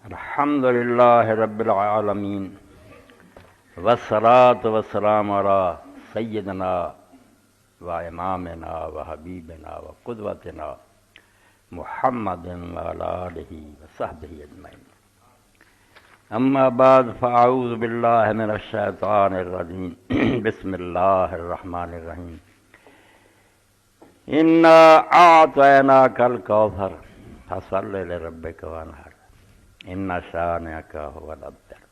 الحمد للہ رب العالمین والصلاة والسلام علی سیدنا و امامنا و حبیبنا و قدوتنا محمد وعلی آلہ وصحبہ اجمعین. اما بعد فاعوذ باللہ من الشیطان الرجیم. بسم اللہ الرحمن الرحیم. انا اعطیناک الکوثر فصل لربک وانحر ان شانئک هو الابتر.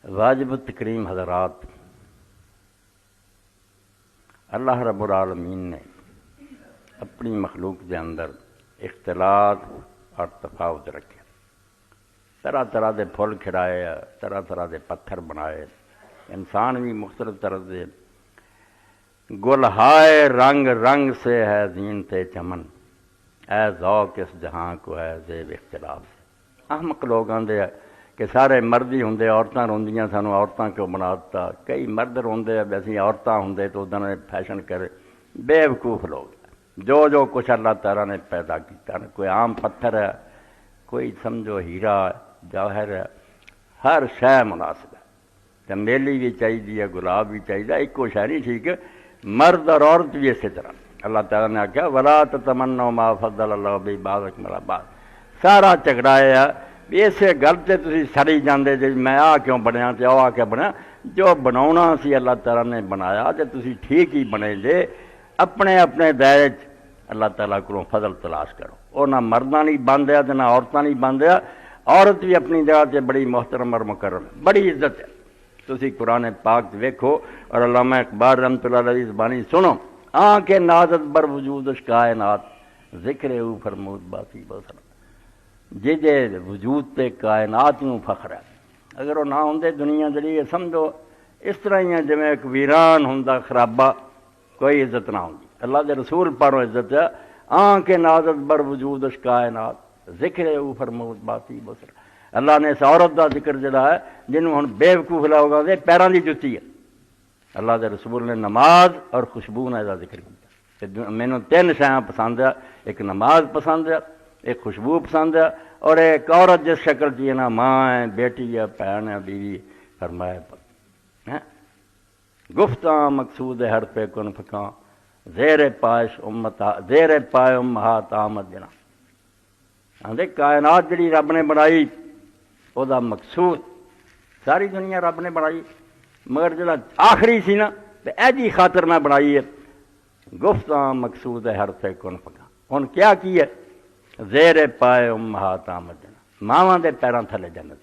واجب التکریم حضرات، اللہ رب العالمین نے اپنی مخلوق کے اندر اختلاط اور تفاوت رکھے. طرح طرح دے پھول کھڑائے، طرح طرح دے پتھر بنائے. انسان بھی مختلف طرح دے گلہائے رنگ رنگ سے ہے زینت چمن، اے ذوق اس جہاں کو ہے زیب اختلاف سے. احمق لوگ آندے کہ سارے مردی ہوندے، عورتاں روندیاں سانو عورتاں کیوں بنا دتا. کئی مرد روندے ویسے عورتاں ہوندے تو ادھر نے فیشن کرے. بے وقوف لوگ جو جو کچھ اللہ تعالیٰ نے پیدا کیتا، کوئی عام پتھر ہے، کوئی سمجھو ہیرا جواہر ہے، ہر شے مناسب ہے. چمیلی بھی چاہیے، گلاب بھی چاہیے، ایک کو شے نہیں ٹھیک ہے. مرد اور عورت بھی اسی طرح اللہ تعالیٰ نے آخیا ولا تتمنوا ما فضل اللہ بہ بعضکم علی بعض. سارا جھگڑایا بھی اسے گل سے تسی سڑی جاندے جی میں آ کیوں بنیا تے آ کے بنیا. جو بناونا سی اللہ تعالیٰ نے بنایا تے تسی ٹھیک ہی بنے جے. اپنے اپنے دائرے اللہ تعالیٰ کو فضل تلاش کرو. وہ نہ مرداں نہیں بندیا تے نہ عورتاں نہیں بندیا. عورت بھی اپنی جگہ تے بڑی محترم اور مکرم، بڑی عزت ہے. تسی قرآن پاک ویکھو اور علامہ اقبال رحمۃ اللہ علیہ زبانی سنو. آنکھ نازت بر وجودش کائنات ذکر او فرمود باسی بسر. جے وجود تے کائنات نوں فخر ہے. اگر وہ نہ ہوندے دنیا جڑی سمجھو اس طرح ہی ہے جویں ایک ویران ہوندا خرابہ، کوئی عزت نہ ہوندی. اللہ دے رسول پاروں عزت ہے. آنکھ نازت بر وجودش کائنات ذکر او فرمود باسی بسر. اللہ نے اس عورت دا ذکر جڑا ہے جنہوں ہن بے وقوف لوگ آندے پیراں دی جُتی ہے. اللہ دے رسول نے نماز اور خوشبو نے دا ذکر کیا. مینوں تین شیاں پسند ہے. ایک نماز پسند ہے، ایک خوشبو پسند ہے، اور ایک عورت جس شکل کی ہے نا، ماں ہے، بیٹی ہے، بہن ہے، بیوی. فرمایا گفتاں مقصود ہر پہ کن فکاں زیر پائش امتا زیر پائے امہات آمد جنا. آندے کائنات جڑی رب نے بنائی او دا مقصود ساری دنیا رب نے بنائی، مگر جڑا آخری سی نا تے ایجی خاطر نہ بنائی ہے. گفتاں مقصود ہے ہر پہ کن فکاں. ہن کیا کی ہے؟ زیر پائے امہات آمد جنا. ماواں دے پیراں تھلے جنت.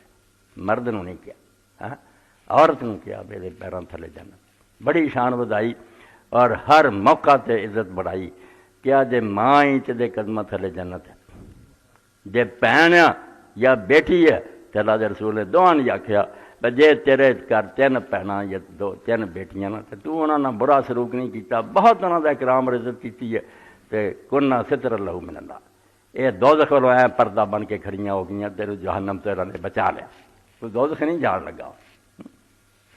مرد نوں نہیں کیا، عورت نوں کیا میرے پیراں تھلے جنت. بڑی شان ودائی اور ہر موقع تے عزت بڑھائی. کیا جے ماں ہی تے قدمہ تھلے جنت ہے، جے بہن یا بیٹی ہے تے اللہ دے رسول نے دوہاں نہیں آکھیا جے تیرے گھر تین بہناں یا تین بیٹیاں نا تے تو انہاں نال برا سلوک نہیں کیتا، بہت انہاں دا اکرام اور عزت کیتی ہے. تے کنا ستر لہو من النار. یہ دوزخ والوں اے پردہ بن کے کھڑیاں ہو گئیاں، تیرے جہنم تے نے بچا لیا. کوئی دوزخ نہیں جان لگا.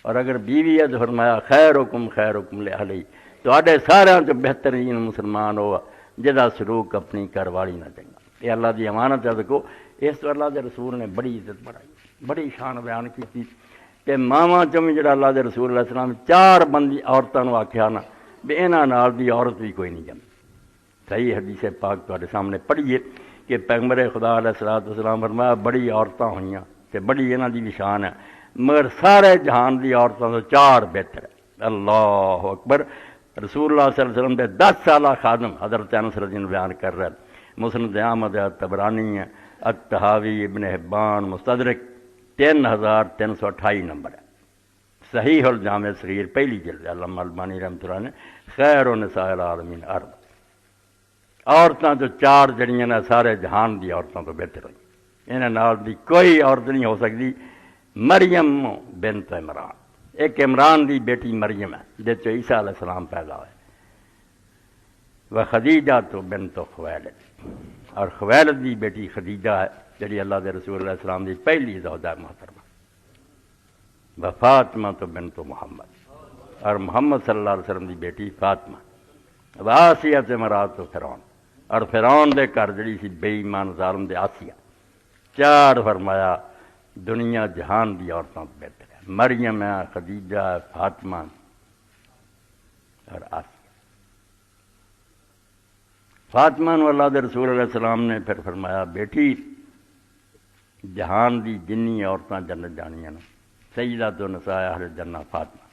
اور اگر بیوی ہے تو فرمایا خیرکم خیرکم لأہلی، تواڈے سارے تو بہترین مسلمان ہوا جدا سلوک اپنی گھر والی نہ چنگا. یہ اللہ دی امانت ہے. دیکھو اس تو اللہ دے رسول نے بڑی عزت بڑھائی، بڑی شان بیان کی کہ ماواں چوں جڑا اللہ دے رسول علیہ السلام چار بندی عورتوں نوں آکھیا نا بھی انہاں نال دی عورت بھی کوئی نہیں جمتی. صحیح حدیث پاک تواڈے سامنے پڑھیے کہ پیغمبر خدا علیہ الصلوۃ والسلام فرمایا بڑی عورتاں ہوئیاں تے بڑی انہاں دی بھی شان ہے، مگر سارے جہان دی عورتوں تو چار بہتر ہے. اللہ اکبر. رسول اللہ صلی اللہ علیہ وسلم دے 10 سالہ خادم حضرت انس رضی اللہ عنہ بیان کر رہے ہیں. مسند احمد ہے، طبرانی ہے، الطحاوی، ابن حبان، مستدرک 3328 نمبر ہے. صحیح الجامع صغیر پہلی جلد علامہ البانی رحمۃ اللہ نے خیر النساء العالمین اربع. عورتاں تو چار جڑیاں نے سارے جہان دی عورتوں تو بہتر ہوئی. انہاں نال دی کوئی عورت نہیں ہو سکتی. مریم بنت عمران، ایک عمران دی بیٹی مریم ہے جس سے عیسیٰ علیہ السلام پیدا ہوئے. وہ خدیجہ تو بنت خویلد، اور خویلد دی بیٹی خدیجہ ہے جڑی اللہ دے رسول علیہ السلام دی پہلی زوجہ محترمہ. وہ فاطمہ تو بنت محمد، اور محمد صلی اللہ علیہ وسلم دی بیٹی فاطمہ. وہ آسیہ امرأۃ فرعون، اور فرعون دے گھر جڑی سی بے ایمان ظالم دے آسیہ، چار فرمایا دنیا جہان دی عورتوں تو بہتر ہے، مریم ہے، خدیجہ ہے، فاطمہ اور آسیہ۔ فاطمہ نو اللہ دے رسول علیہ السلام نے پھر فرمایا بیٹی جہان دی جنی عورتاں جنت جانیاں نے، سیدۃ نساء اہل جنہ فاطمہ،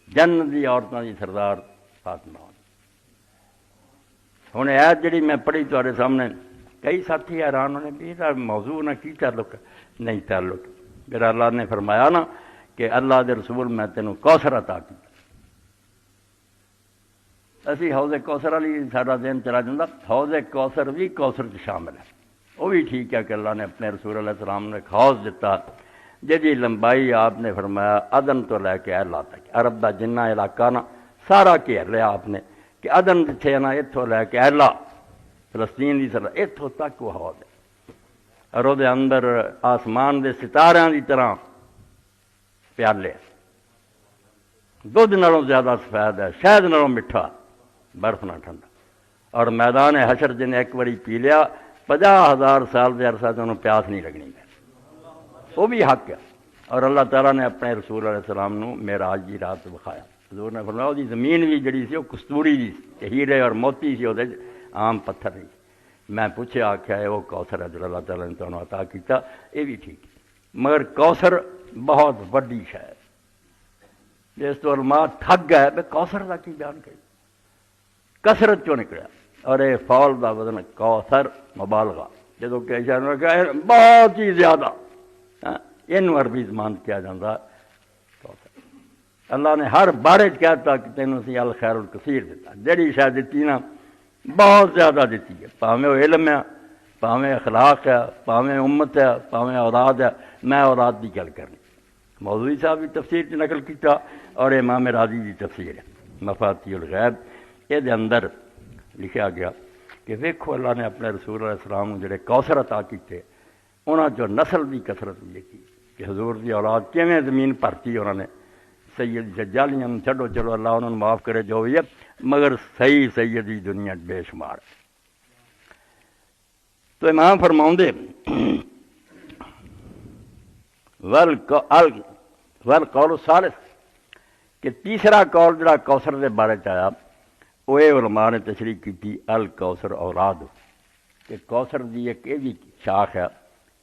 جنت دی عورتاں دی سردار فاطمہ۔ ہن ایت جڑی میں پڑھی تہاڈے سامنے، کئی ساتھی حیران ہونے بھی یہ موضوع نہ کی تعلق ہے، نہیں تعلق۔ پھر اللہ نے فرمایا نا کہ اللہ دے رسول میں تینوں کوثر عطا کیتا، اسی حوض کوثر والی سارا دن چلا جاتا، حوض کوثر بھی کوثر شامل ہے، وہ بھی ٹھیک ہے کہ اللہ نے اپنے رسول علیہ السلام نے ایک حوض دیتا جی لمبائی آپ نے فرمایا عدن تو لے کے اہلا تک، عرب دا جنہ علاقہ نا سارا گھیر لیا آپ نے کہ عدن جتھے نا اتھوں لے کے اہلا فلسطین دی سر اتھوں تک وہ حوض ہے، اور وہ اندر آسمان دے ستاریاں دی طرح پیالے، دودھ نالوں زیادہ سفید ہے، شہد نالوں میٹھا، برف نہ ٹھنڈا، اور میدان حشر جن ایک باری پی لیا 50,000 سال کے عرصہ تو انہوں پیاس نہیں لگنی ہے، وہ بھی حق ہے۔ اور اللہ تعالیٰ نے اپنے رسول علیہ السلام نو معراج دی رات بخایا، حضور نے فرمایا وہ زمین بھی جڑی سی وہ کستوری دی سی، ہیرے اور موتی سی، وہ عام پتھر نہیں۔ میں پوچھے آخیا ہے وہ کوثر ہے جو اللہ تعالیٰ نے تمہیں عطا کیتا، یہ بھی ٹھیک ہے، مگر کوثر بہت وڈی شے ہے، جس تو علماء تھک گئے بھی کوثر کا کی بیان کری، کثرت چوں نکلیا، اور یہ فول دا وزن کوثر مبالغہ، جدو کہ بہت ہی زیادہ ان عربی زبان کیا جاتا کوثر۔ اللہ نے ہر بارے کہتا کہ تینوں سی الخیر الکثیر دیتا، جڑی شاید دیتی نا بہت زیادہ دیتی ہے، پاویں وہ علم ہے، پاویں اخلاق ہے، پاویں امت ہے، پاویں اولاد ہے۔ میں اولاد کی گل کرنی، مولوی صاحب کی تفسیر چ نقل کیتا، اور امام راضی کی تفسیر ہے مفاتیح الغیب، یہ اندر لکھا گیا کہ ویکھو اللہ نے اپنے رسول علیہ السلام جڑے کوثر عطا کیتے، انہاں جو نسل کی کثرت بھی کی کہ حضور کی اولاد کیویں زمین بھرتی، انہوں نے سید ججالیاں چھڈو، چلو اللہ انہوں نے معاف کرے جو بھی ہے، مگر صحیح سیدی دنیا بے شمار۔ تو امام فرماؤں دے والقول الثالث کہ تیسرا قول جڑا کوثر دے بارے آیا، وہ علماء نے تشریح کی الکوثر اولاد، کہ کوثر دی ایک یہ بھی شاخ ہے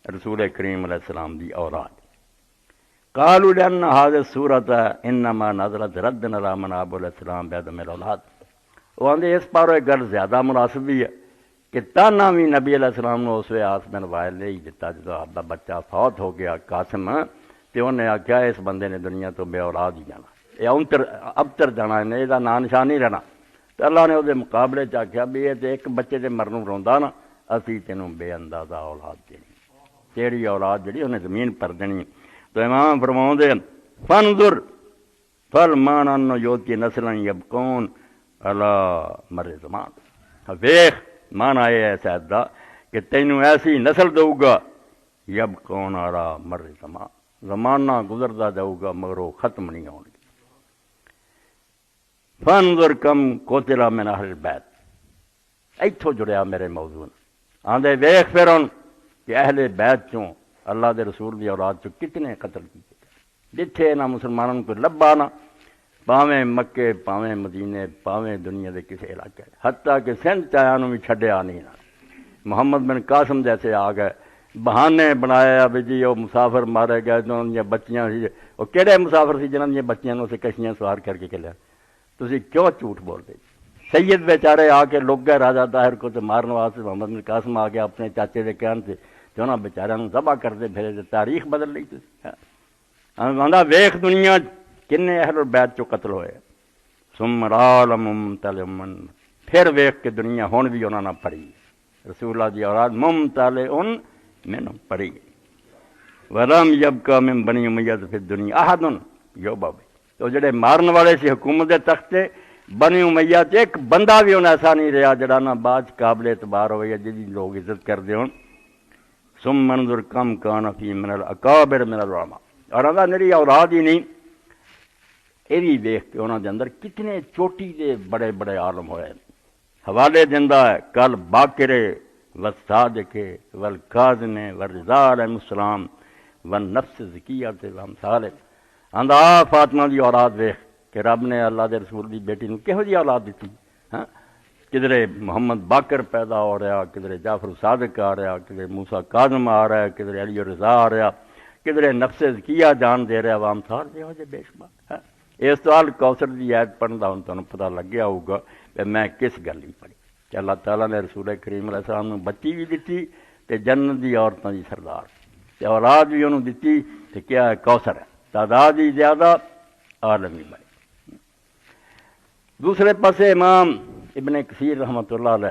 رسول کریم علیہ السلام دی اولاد۔ قالوا لأن هذه السورة انما نزلت ردا على من ابو السلام بعدم الاولاد، وہ آدھے اس پاروں ایک گل زیادہ مناسب بھی ہے کہ تانا بھی نبی علیہ السلام نے اس آس بن وائل نے ہی دیتا، جدو آپ کا بچہ فوت ہو گیا قاسم، تو انہیں آخیا اس بندے نے دنیا تو بے اولاد ہی جانا، یہ ابتر جانا، یہ نام نشان نہیں رہنا۔ تو اللہ نے وہ مقابلے آخیا بھی یہ ایک بچے کے مرنوں روندا نا، اسی تینوں بے اندازہ اولاد دینی، تیری اولاد جڑی انہیں زمین پر دینی۔ تو امام فرماؤں دے فانظر فالمان انو یوتی نسلا یبکون علی مر زمان، ویخ مانا یہ ہے شاید دا کہ تینوں ایسی نسل دوں گا یبکون علی مر زمان، زمانہ گزرتا جاؤ گا مگر وہ ختم نہیں ہوں گے۔ فانظر کم قتل من اہل البیت، ایتھوں جڑیا میرے موضوع آندے ویخ پھر ان کہ اہل بیت چوں اللہ دے رسول دی اولاد چوں کتنے قتل کیتے، جتھے نہ مسلمانوں کو لبا نہ، پاویں مکے پاویں مدینے پاویں دنیا دے کسی علاقے، حتیٰ کہ سندھ چایاں بھی چھڈیا نہیں نہ۔ محمد بن قاسم جیسے آ گئے، بہانے بنایا بھی جی وہ مسافر مارے گئے، تو ان بچیاں سی، وہ کہڑے مسافر سی جنہاں دیا بچیاں نوں اسے کشیاں سوار کر کے چلیا، تسی کیوں جھوٹ بولتے؟ سید بیچارے آ کے لوگ گئے راجہ طاہر کو تو مارن واسطے، محمد بن قاسم آ گیا اپنے چاچے دے کہن سے، تو انہاں بیچاریاں ذبح کرتے پھرے، تاریخ بدل لی تسی۔ آندا ویخ دنیا کنے اہل البیت چو قتل ہوئے، ثم العالم ممتلئ، پھر ویخ کے دنیا ہون بھی انہاں نہ پڑھی، رسول اللہ دی اولاد ممتلئ منہم پڑھی، ولم یبقى من بنی امیہ فی الدنیا احد یوبا، تو جڑے مارن والے سی حکومت دے تختے بنی امیہ تے ایک بندہ بھی انہیں ایسا نہیں رہا جڑا نہ بعد قابل اعتبار ہوئے جی لوگ عزت کر دے ہوں۔ ثم انظر کم کان فی من الاکابر من العلماء، اور انہاں میری اولاد ہی نہیں، یہ بھی دیکھ کے انہوں دے اندر کتنے چوٹی دے بڑے بڑے عالم ہوئے، حوالے دیندا ہے کل باقرے والصادق والکاظم والرضا علیہ السلام والنفس ذکیۃ وامثال آندا فاطمہ دی اولاد ویکھ کہ رب نے اللہ دے رسول دی بیٹی نوں کہو جی اولاد دیتی ہاں کدھرے محمد باقر پیدا ہو رہا کدھرے جعفر صادق آ رہا کدھرے موسیٰ کاظم آ رہا کدھرے علی رضا آ رہا کدھرے نفس ذکیہ جان دے رہا وامثال دے ہو جے بے شمار ہے اس سوال کوثر دی آیت پڑھن دا ہن تانوں پتہ لگ گیا ہوگا کہ میں کس گل ہی پڑھی کہ اللہ تعالیٰ نے رسول کریم علیہ السلام نوں بچی بھی دتی تے جنت دی عورتاں دی سردار تے اولاد بھی انہوں دتی تے کیا ہے کوثر ہے تعداد ہی زیادہ عالم ہی بڑے دوسرے پاسے امام ابن کثیر رحمۃ اللہ علیہ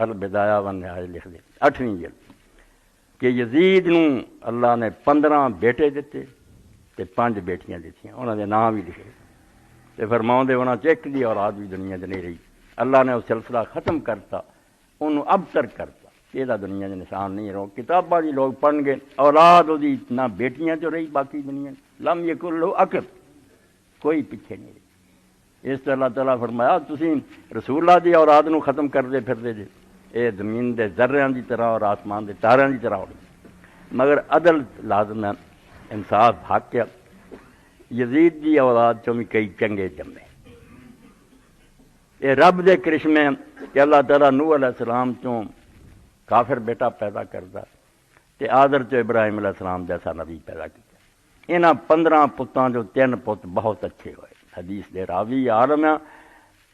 البدایہ والنہایہ لکھ دے 8ویں جلد کہ یزید نوں اللہ نے 15 بیٹے دیتے تے 5 بیٹیاں دتیاں انہاں دے نام بھی لکھے تے فرماؤندے انہاں چ ایک دی اولاد بھی دنیا تے نہیں رہی اللہ نے وہ سلسلہ ختم کرتا انہوں ابتر کرتا یہ دنیا کے نشان نہیں رہو کتاباں دی لوگ پڑھ گئے اولاد دی نہ بیٹیاں جو رہی باقی دنیا لم یکن لہ عقب کوئی پیچھے نہیں رہی اس طرح اللہ تعالیٰ فرمایا تسی رسول اللہ دی اولاد نو ختم کردے پھردے جے اے زمین دے ذریاں دی طرح اور آسمان دے تاریاں دی طرح ہو مگر عدل لازم ہے انصاف حق ہے یزید دی اولاد چوں بھی کئی چنگے جمے یہ رب دے کرشمے کہ اللہ تعالیٰ نوح علیہ السلام چوں کافر بیٹا پیدا کرتا تے آدر چو ابراہیم علیہ السلام جیسا نبی پیدا کیا انہاں 15 پتاں جو 3 پت بہت اچھے ہوئے حدیث دے راوی عالم ہے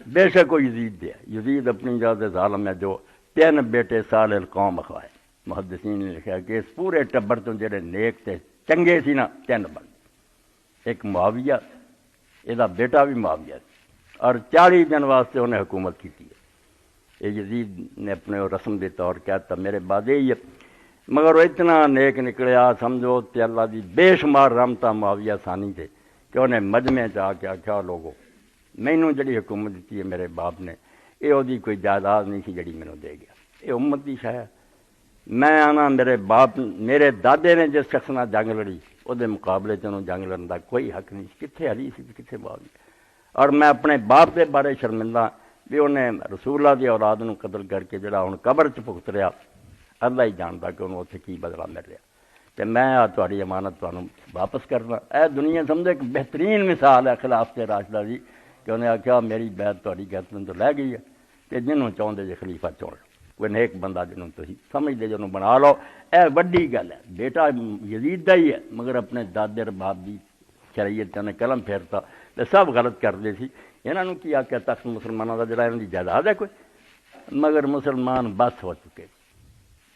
بے شک وہ یزید دے یزید اپنی جگہ ظالم ہے جو 3 بیٹے صالح القوم اخوائے محدثین نے لکھا کہ اس پورے ٹبر تو جڑے نیک تے چنگے سی نا 3 بن ایک معاویہ یہ بیٹا بھی معاویہ اور 40 دن واسطے انہیں حکومت کی ہے یہ یزید نے اپنے رسم کے طور کہتا میرے بعد ہی ہے مگر وہ اتنا نیک نکلیا سمجھو تے اللہ دی بے شمار رحمتاں معاویہ ثانی تھے کہ انہیں مجمع چاہ کے آخیا لوگو مینوں جڑی حکومت دیتی ہے میرے باپ نے یہ وہی کوئی جائیداد نہیں سی جڑی مینوں دے گیا یہ امت دی شے میں آنا میرے باپ میرے دادے نے جس شخص نال جنگ لڑی وہ مقابلے چ انہوں جنگ لڑن کا کوئی حق نہیں کتنے علی سی کتنے معاویہ اور میں اپنے باپ کے بارے شرمندہ بھی انہیں رسول اللہ دی اولاد نو قتل کر کے جڑا ہن قبر چ بھگت رہا اللہ ہی جانتا کہ انہوں اتنے کی بدلہ مل رہا تے میں تہاڈی امانت تانوں واپس کرنا اے دنیا سمجھے ایک بہترین مثال ہے خلافت راشدہ دی کہ انہیں آخیا میری بیعت تہاڈی گردن تو لے گئی ہے تے جنہوں چاہتے جے خلیفہ چن لو کوئی نیک بندہ جنہوں تسی سمجھدے جنہوں بنا لو اے وڈی گل ہے بیٹا یزید دا ہی ہے مگر اپنے دادے رباب دی شریعت نے قلم پھیرتا تے سب غلط کرتے سی انہوں کی آخیا تخت مسلمانوں کا جڑا انہوں کی جائیداد ہے کوئی مگر مسلمان بس ہو چکے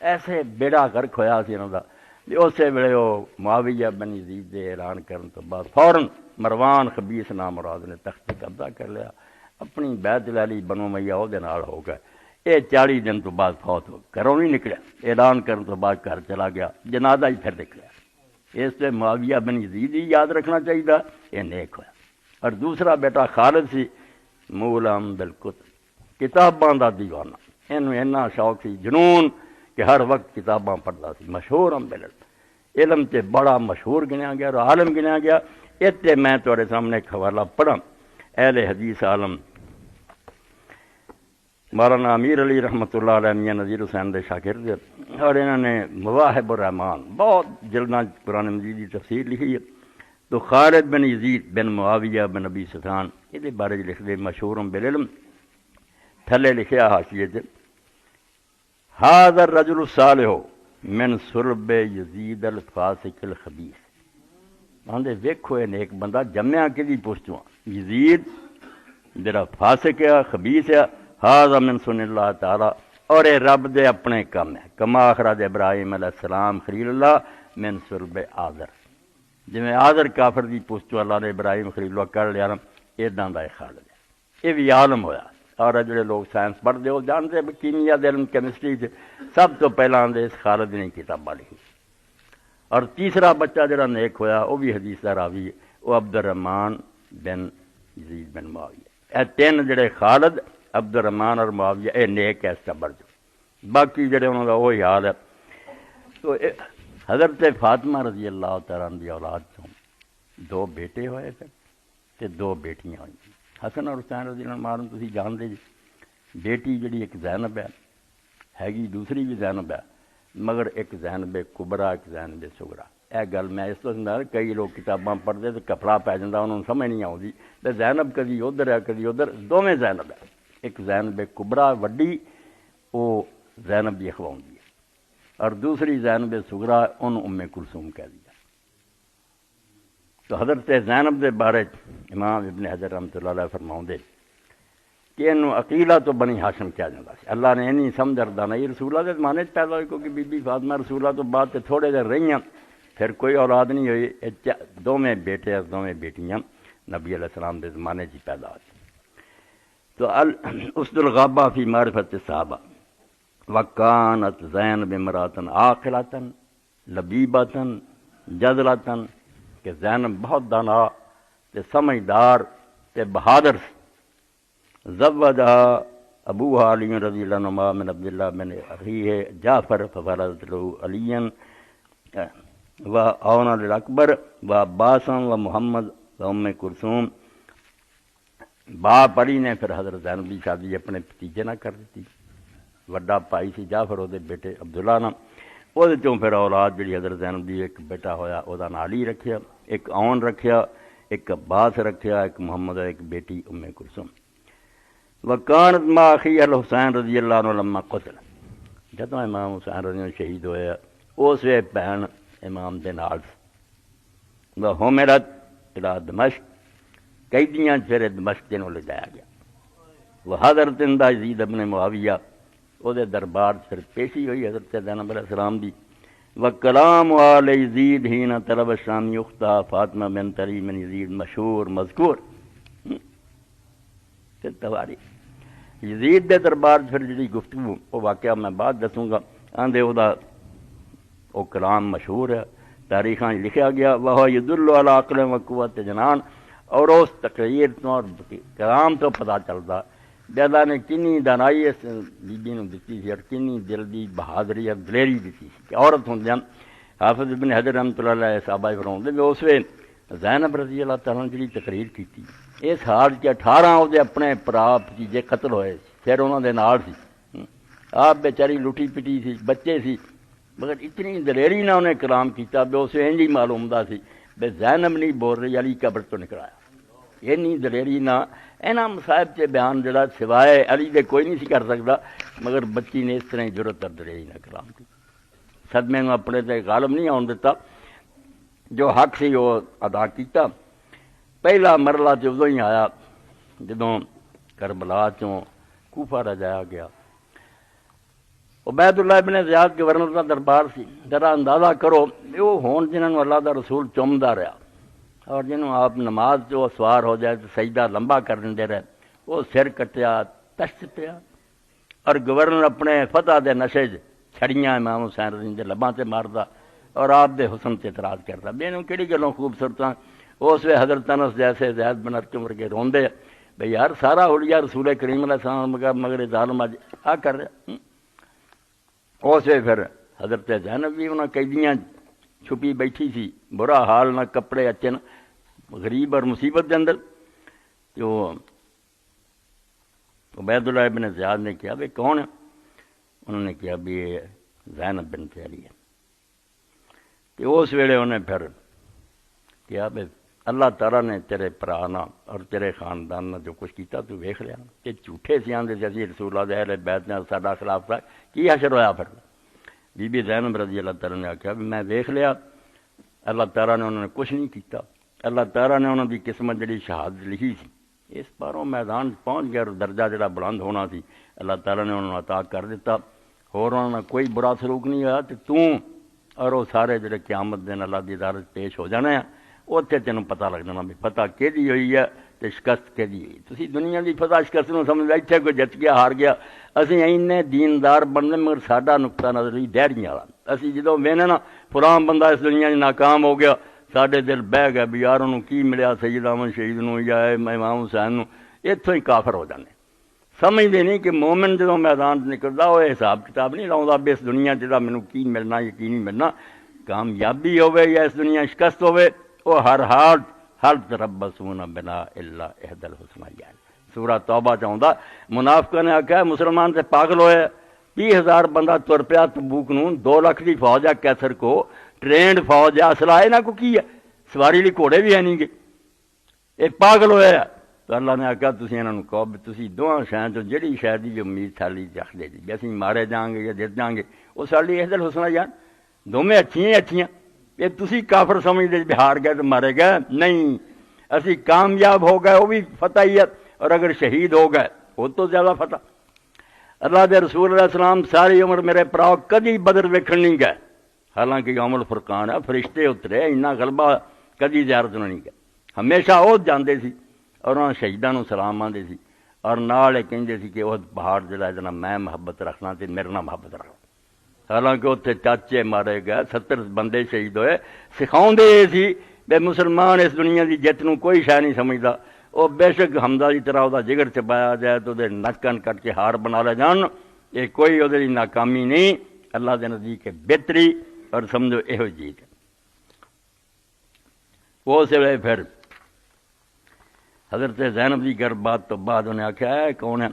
ایسے بیڑا غرق ہویا سی انہوں کا اسی ویلے وہ معاویہ بن یزید دے اعلان کرن تو بعد فوراً مروان خبیث نام مراد نے تخت قبضہ کر لیا اپنی بیعت لے لی بنو امیہ وہ دے نال ہو گئے یہ 40 دن تو بعد فوت ہو گھروں نہیں نکلیا اعلان کرن تو بعد گھر چلا گیا جنازہ ہی پھر نکلیا اس سے معاویہ بن یزید ہی یاد رکھنا چاہیے یہ نیک ہوا اور دوسرا بیٹا خالد سی مولم بالکتب کتاباں دا دیوانہ اینوں اینا شوق سی جنون کہ ہر وقت کتاباں پڑھتا سی مشہور بالکل علم تے بڑا مشہور گنیا گیا اور عالم گنیا گیا اتنے میں تھوڑے سامنے ایک حوالہ پڑھا اہل حدیث عالم مولانا امیر علی رحمۃ اللہ علیہ میاں نذیر حسین دے شاگرد اور انہوں نے مواہب الرحمان بہت جلداں قرآن مجید کی تفسیر لکھی ہے تو خالد بن یزید بن معاویہ بن ابی سفیان یہ بارے لکھ دے مشہور بالعلم تھلے لکھیا حاشیے چ ھذا الرجل الصالح من سرب یزید الفاسق الخبیث آندے ویکھو یہ نیک بندہ جمیا کدی پوچھتوں یزید جڑا فاسق ہے خبیث ہے ھذا من سن اللہ تعالی اور یہ رب دے اپنے کم ہے کما اخرج ابراہیم علیہ السلام خلیل اللہ من سرب آذر جویں آذر کافر دی پوچھتوں اللہ نے ابراہیم خلیل اللہ کر لیا نا اداں دا خالد ہے یہ بھی عالم ہویا اور جڑے لوگ سائنس پڑھتے وہ جانتے کیمیا دے علم کیمسٹری سے سب تو پہلا آدھے اس خالد نے کتاباں لکھی اور تیسرا بچہ جڑا نیک ہویا وہ بھی حدیث دا راوی ہے وہ عبد الرحمان بن یزید بن معاویہ اے 3 جڑے خالد عبد الرحمان اور معاویہ اے نیک ہے اس ٹبر جو باقی جڑے انہوں کا وہی حال ہے تو حضرت فاطمہ رضی اللہ تعالیٰ عنہ دی اولاد چوں 2 بیٹے ہوئے پھر تے 2 بیٹیاں ہوئی حسن اور حسین رضی اللہ عنہ تسی جانتے جی بیٹی جڑی ایک زینب ہے دوسری بھی زینب ہے، مگر ایک زینب کبرا ایک زینب سغرا۔ یہ گل میں اس طرح سمجھا، کئی لوگ کتاباں پڑھتے تو کپڑا پی جاتا، انہوں سمجھ نہیں آتی تو زینب کدی ادھر ہے کدی ادھر، دونوں زینب ہے۔ ایک زینب کبرا وڈی، وہ زینب بھی اخواؤں ہے، اور دوسری زینب سغرا انہوں ام کلثوم کہہ دیا۔ تو حضرت زینب دے بارے امام ابن حجر رحمۃ اللہ علیہ فرماؤں دے کہ انہوں عقیلہ تو بنی ہاشم کیا جاتا ہے۔ اللہ نے نہیں سمجھ ردا یہ رسولہ کے زمانے پیدا ہوئی، کیونکہ بی بی فاطمہ رسولہ تو بعد تے تھوڑے دیر رہی ہیں، پھر کوئی اولاد نہیں ہوئی، دونوں بیٹے اور دونوں بیٹیاں نبی علیہ السلام کے زمانے سے پیدا ہوئی۔ تو اسد الغابہ فی معرفت صحابہ وکانت زینب امراتن عاقلۃ لبیبۃ جذلۃ، کہ زینب بہت دانا تے سمجھدار تے بہادر سی۔ زوجہا ابوہا علی رضی اللہ عنہ من عبداللہ بن اخیہ جعفر ففرضت له علی و اونا للاکبر و عباسا و محمد و ام کلثوم۔ باپ علی نے پھر حضرت زینب کی شادی اپنے بھتیجے نہ کر دیتی، وڈا بھائی سی جعفر، وہ بیٹے عبداللہ نام، وہ پھر اولاد جی حضرت زینب دی ایک بیٹا ہویا، وہ نام علی رکھیا، ایک اون رکھیا، ایک عباس رکھیا، ایک محمد، ایک بیٹی ام کلثوم۔ وکانت ما اخی الحسین رضی اللہ عنہ لما قتل، جدوں امام حسین رضی اللہ شہید ہویا اس وے بہن امام دے نال سی۔ وحملت الی دمشق، قیدیاں پھر دمشق نوں لے جایا گیا۔ وحضرت یزید ابن معاویہ، وہ دربار پھر پیشی ہوئی حضرت زینب علیہ السلام دی۔ وکلام آل یزید حین طلب الشامی اختہ فاطمہ بنت علی من یزید مشہور مذکور۔ پھر تواریخ یزید دے دربار پھر جڑی گفتگو وہ واقعہ میں بعد دسوں گا، آندے وہ کلام مشہور ہے، تاریخاں لکھا گیا۔ وہ یدل علی عقل و قوت جنان، اور اس تقریر تو اور کلام تو پتہ چلتا کہ اللہ نے کنی دانائی اس بی بی نوں دتی سی، اور کنی دل دی بہادری اور دلیری دتی سی کہ عورت ہوندیاں۔ حافظ ابن حجر رحمۃ اللہ علیہ صحابہ فرماؤندے کہ اس ویلے زینب رضی اللہ تعالیٰ نے جڑی تقریر کیتی اس حال کہ 18 وہ اپنے برا بھتیجے قتل ہوئے، پھر انہوں دے نال سی، آپ بیچاری لٹی پٹی سی، بچے سی، مگر اتنی دلیری نہ انہیں کلام کیتا بے اسے انج ہی معلوم دا سی بے زینب نہیں بول رہی، علی قبر تو نکلایا۔ اینی دلیری نہ اینا مصائب سے بیان جڑا سوائے علی دے کوئی نہیں سی کر سکتا، مگر بچی نے اس طرح جرت اور دلیری نہ کلام کی۔ صدمے میں اپنے تے غالب نہیں آن دیتا، جو حق سی وہ ادا کیتا۔ پہلا مرلہ تو ادو ہی آیا جدوں کربلا چوں کوفہ رجایا گیا۔ عبید اللہ ابن زیاد گورنر کا دربار سی، ذرا اندازہ کرو وہ ہون جنہوں اللہ دا رسول چومدا رہا، اور جنہوں آپ نماز جو سوار ہو جائے تو سجدہ لمبا کر دے رہے، وہ سر کٹیا تشت پیا، اور گورنر اپنے فتح دے نشے چھڑیاں امام حسین رضی دے لباں تے ماردا، اور آپ دے حسن تے اعتراض کرتا۔ بینوں کہڑی گلوں خوبصورتاں اس وے حضرت انس جیسے زید بن ارقم ورگے روندے بھئی یار سارا حلیہ رسول کریم علیہ السلام مگر ظالم اج آ کر رہا۔ اس وے پھر حضرت زینب بھی انہاں قیدیاں چھپی بیٹھی سی، برا حال نہ کپڑے اچن، غریب اور مصیبت دے اندر۔ تو عبید اللہ ابن زیاد نے کہا بھئی کون ہے؟ انہوں نے کہا بھی یہ زینب بنت علی ہے۔ تو اس ویلے انہیں پھر کہا بھئی اللہ تعالیٰ نے تیرے پرانا اور تیرے خاندان نے جو کچھ کیتا تو ویکھ لیا، کہ جھوٹے سی آندے سی اسی رسول اللہ دے اہل بیت نے ساڈا خلاف تھا، کی حشر ہویا پھر؟ بی بی زینب رضی اللہ تعالیٰ نے آخیا بھی میں ویکھ لیا، اللہ تعالیٰ نے انہوں نے کچھ نہیں کیتا، اللہ تعالیٰ نے انہوں دی قسمت جڑی شہادت لکھی سی اس پاروں میدان پہنچ گیا، اور درجہ جڑا بلند ہونا سی اللہ تعالیٰ نے انہوں نے عطا کر دیتا، اور انہوں نے کوئی برا سلوک نہیں ہوا۔ تو اور وہ سارے جڑے قیامت دن اللہ دی عدالت پیش ہو جانے ہیں، اتنے تینوں پتہ لگ جانا بھی فتح کہدی ہوئی ہے تو شکست کہدی ہوئی۔ تسی دنیا دی فتح شکست نوں سمجھ اتنے کوئی جچ گیا ہار گیا، اسی اینے دیندار بننے مگر ساڈا نقطہ نظر ہی ڈیڑیاں والا، اسی جدوں وینے نا فلاں بندہ اس دنیا ناکام ہو گیا، ساڈے دل بہ گیا بھی یار انہوں کی ملیا سید احمد شہید نوں یا امام حسین نوں، اتوں ہی کافر ہو جانے۔ سمجھتے نہیں کہ مومن جدوں میدان نکلدا وہ حساب کتاب نہیں لاؤندا بھی اس دنیا جدا مینوں کی ملنا یقینی ملنا، کامیابی ہوے یا اس دنیا شکست ہوے وہ ہر حال حل تربصون بنا الا احد الحسنیین، سورہ توبہ چ آਉਂਦਾ ਮੁਨਾਫਿਕਾਂ ਨੇ ਆਖਿਆ ਮੁਸਲਮਾਨ ਤੇ ਪਾਗਲ ਹੋਏ 20,000 ਬੰਦਾ ਤੁਰ ਪਿਆ ਤਬੂਕ ਨੂੰ 2 ਲੱਖ ਦੀ ਫੌਜ ਆ ਕੈਸਰ ਕੋ ਟ੍ਰੇਨਡ ਫੌਜ ਆ ਅਸਲਾ ਇਹਨਾਂ ਕੋ ਕੀ ਹੈ ਸਵਾਰੀ ਲਈ ਘੋੜੇ ਵੀ ਹੈ ਨਹੀਂਗੇ ਇਹ ਪਾਗਲ ਹੋਏ ਆ ਤਾਂ ਅੱਲਾ ਨੇ ਆਖਿਆ ਤੁਸੀਂ ਇਹਨਾਂ ਨੂੰ ਕਹੋ ਵੀ ਤੁਸੀਂ ਦੋਹਾਂ ਸ਼ਹਿਰਾਂ 'ਚੋਂ ਜਿਹੜੀ ਸ਼ਹਿਰ ਦੀ ਵੀ ਉਮੀਦ ਸਾਡੀ ਰੱਖਦੇ ਜੀ ਵੀ ਅਸੀਂ ਮਾਰੇ ਜਾਵਾਂਗੇ ਜਾਂ ਜਿੱਤ ਜਾਵਾਂਗੇ ਉਹ ਸਾਡੀ ਇਸ ਦਿਲ ਹੁਸਨਾ ਜਾਨ ਦੋਵੇਂ ਅੱਛੀਆਂ ਇਹ ਤੁਸੀਂ ਕਾਫਰ ਸਮਝਦੇ ਵੀ ਹਾਰ ਗਏ ਤੇ ਮਾਰੇ ਗਏ ਨਹੀਂ ਅਸੀਂ ਕਾਮਯਾਬ ਹੋ ਗਏ ਉਹ ਵੀ ਫਤਹੀਅਤ اور اگر شہید ہو گئے وہ تو زیادہ فتح اللہ دے رسول علیہ السلام ساری عمر میرے پراؤ کدی بدر ویکھن نہیں گئے حالانکہ یوم الفرقان ہے فرشتے اترے اتنا غلبہ کدی زیارت نہیں گئے ہمیشہ وہ جاندے سی اور انہاں شہیداں نوں سلام آندے سی اور نال یہ کہندے سی کہ وہ پہاڑ جڑا ہے میں محبت رکھنا تے میرے نال محبت رکھنا حالانکہ اتنے چاچے مارے گئے 70 بندے شہید ہوئے سکھاؤندے سی بے مسلمان اس دنیا دی جت نوں کوئی شے نہیں سمجھدا وہ بے شک حمزہ کی طرح وہ جگر چپایا جائے تو نک کن کٹ کے ہار بنا لے جان یہ کوئی وہ ناکامی نہیں اللہ کے نزدیک بہتری اور سمجھو یہ چیز اس ویلے پھر حضرت زینب کی گھر بات تو بعد انہیں آخیا ہے کون ہے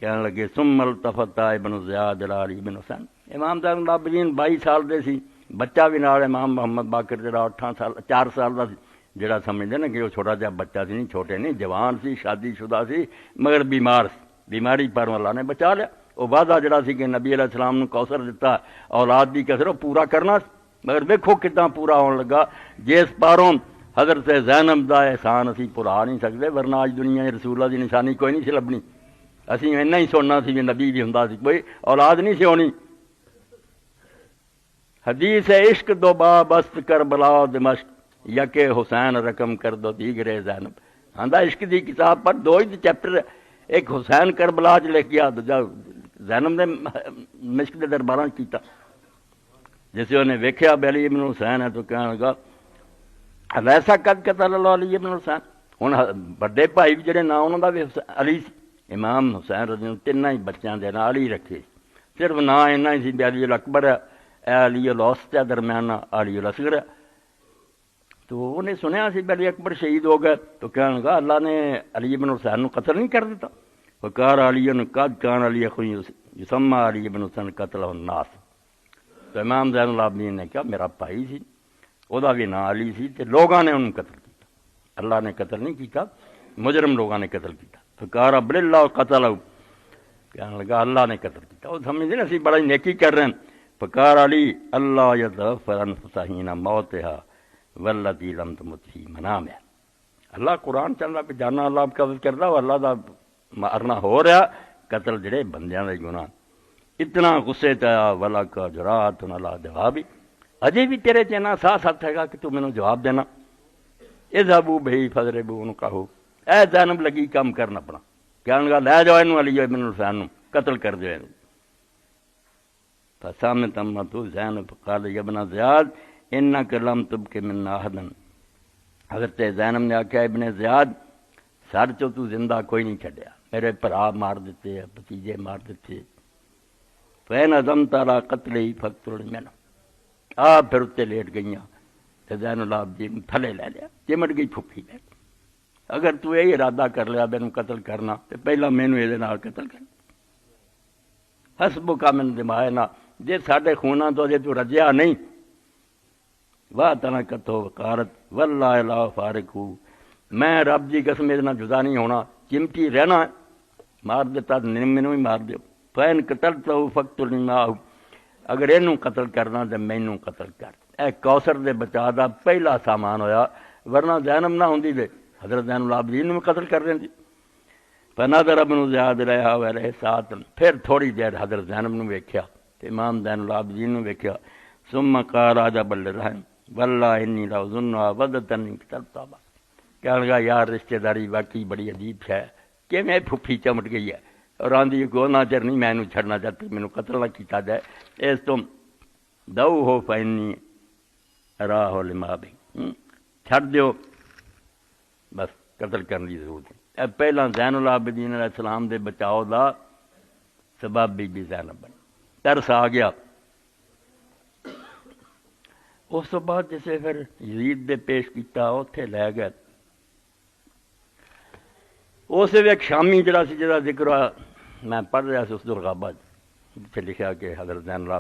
کہنے لگے ثم التفت ابن زیاد علی ابن حسین امام زین العابدین 22 سال دے سی بچہ بھی نال امام محمد باقر جڑا 8 سال 4 سال کا سی جڑا سمجھتے نا کہ وہ چھوٹا جہا بچہ سی نہیں چھوٹے نہیں جوان سی شادی شدہ سی مگر بیمار سی بیماری پر اللہ نے بچا لیا وہ وعدہ جڑا سی کہ نبی علیہ السلام نے کوثر دیتا اولاد دی کثر وہ پورا کرنا مگر دیکھو کتنا پورا ہونے لگا جس پاروں حضرت زینب دا احسان اسی بھلا نہیں سکتے ورنہ آج دنیا رسول اللہ دی نشانی کوئی نہیں سی لبنی اسی اینا ہی سننا سی بھی نبی بھی ہوندا سی کوئی اولاد نہیں سی ہونی حدیث عشق دو باب است کربلا دمشق یا کہ حسین رقم کر دو دیگرے زینب آندا عشق دی کتاب پر 2 ہی چیپٹر ایک حسین کربلا چ لکھ گیا دوجا زینب نے مشق دے درباراں کیتا جسے انہیں ویکھیا علی ابن حسین ہے تو کہنے لگا ایسا قد قتل اللہ علی ابن حسین ہن بڑے بھائی بھی جڑے نا انہاں دا بھی علی سی امام حسین رضی اللہ تیناں ہی بچیاں دے نال علی رکھے صرف نا اینا ہی سی علی الاکبر ہے علی الوسط ہے درمیان علی الاصغر ہے تو انہیں سنیا سی علی اکبر شہید ہو گئے تو کہنے لگا اللہ نے علی ابن حسین قتل نہیں کر دیتا وقار علی قد کان علی اخوی یسمى علی ابن حسین قتل الناس تو امام زین العابدین نے کہا میرا بھائی سی وہ بھی نام علی سی تے لوگاں نے انہوں قتل کیتا اللہ نے قتل نہیں کیتا مجرم لوگاں نے قتل کیتا فقار بل اللہ قتل کہنے لگا اللہ نے قتل کیتا وہ سمجھتے نا اسی بڑا ہی نیکی کر رہے ہیں فقار علی اللہ یتغفر انفسہ حین موتہا والذی لم تمت فی منامہ اللہ قرآن چل رہا پہ جانا اللہ آپ قبض کرتا وہ اللہ دا مارنا ہو رہا قتل جڑے بندیاں دے گناہ اتنا غصے تایا ولا کا جرات علی جوابی اجے بھی تیرے چینا ساتھ ہے گا کہ تو میں نے جواب دینا اذهبوا به فضربوه انہوں کہو اے زینب لگی کام کرنا اپنا کہنے لگا لے جاؤ انہوں علی ابن حسین قتل کر دو انہوں فسامت امتو زینب قال یا ابن زیاد انک لم تبک من احدا حضرت زینب نے آکھا ابن زیاد سر چو تو زندہ کوئی نہیں چھڑیا میرے بھرا مار دیتے بھتیجے مار دیتے فین عزمت علی قتلی فقتل منہ آپ پھر اتنے لیٹ گئیاں تو زین العابدین تھلے لے لیا چمٹ گئی پھپھی لے اگر تو یہی ارادہ کر لیا مینوں قتل کرنا تو پہلا مینوں یہ قتل کرنا حسبک من دمائنا جے ساڈے خوناں تو جے تو رجیا نہیں واہ تنکت ہو وقارت واللہ لا فارقو میں رب جی قسم اتنا جدا نہیں ہونا چمٹی رہنا مار دیتا مینوں ہی مار دیو فین قتلتہ فقتلنی معہ اگر اینوں قتل کرنا تو مینوں قتل کر اے کوثر دے بچا دا پہلا سامان ہویا ورنہ زینب نہ ہوندی دے حضرت زین العابدین نوں قتل کر دیندی فنظر ابن زیاد رہا ویلے ساتھ پھر تھوڑی دیر حضرت زینب نوں ویکھیا تے امام زین العابدین نوں ویکھیا ثم قال عجب للرحم واللہ انی لاظنها ودتن قتلتا کہنے لگا یار رشتہ داری واقعی بڑی عجیب ہے کہ میں پھپھی چمٹ گئی ہے اور آندھی کو نہ چر نہیں میں چھڑنا چاہتی مینوں قتل نہ کیتا جائے اس تو دو ہو فینی راہ لما بھی چھڑ دیو بس قتل کرنے کی ضرورت ہے پہلا زین العابدین علیہ السلام دے بچاؤ دا سبب بی بی زینب بن ترس آ گیا اس تو بعد جسے پھر یزید دے پیش کیتا اتھے لے گئے اس ایک شامی جڑا سی جہاں ذکر ہوا میں پڑھ رہا سی اس درغابہ جتنے لکھا کہ حضرت زینب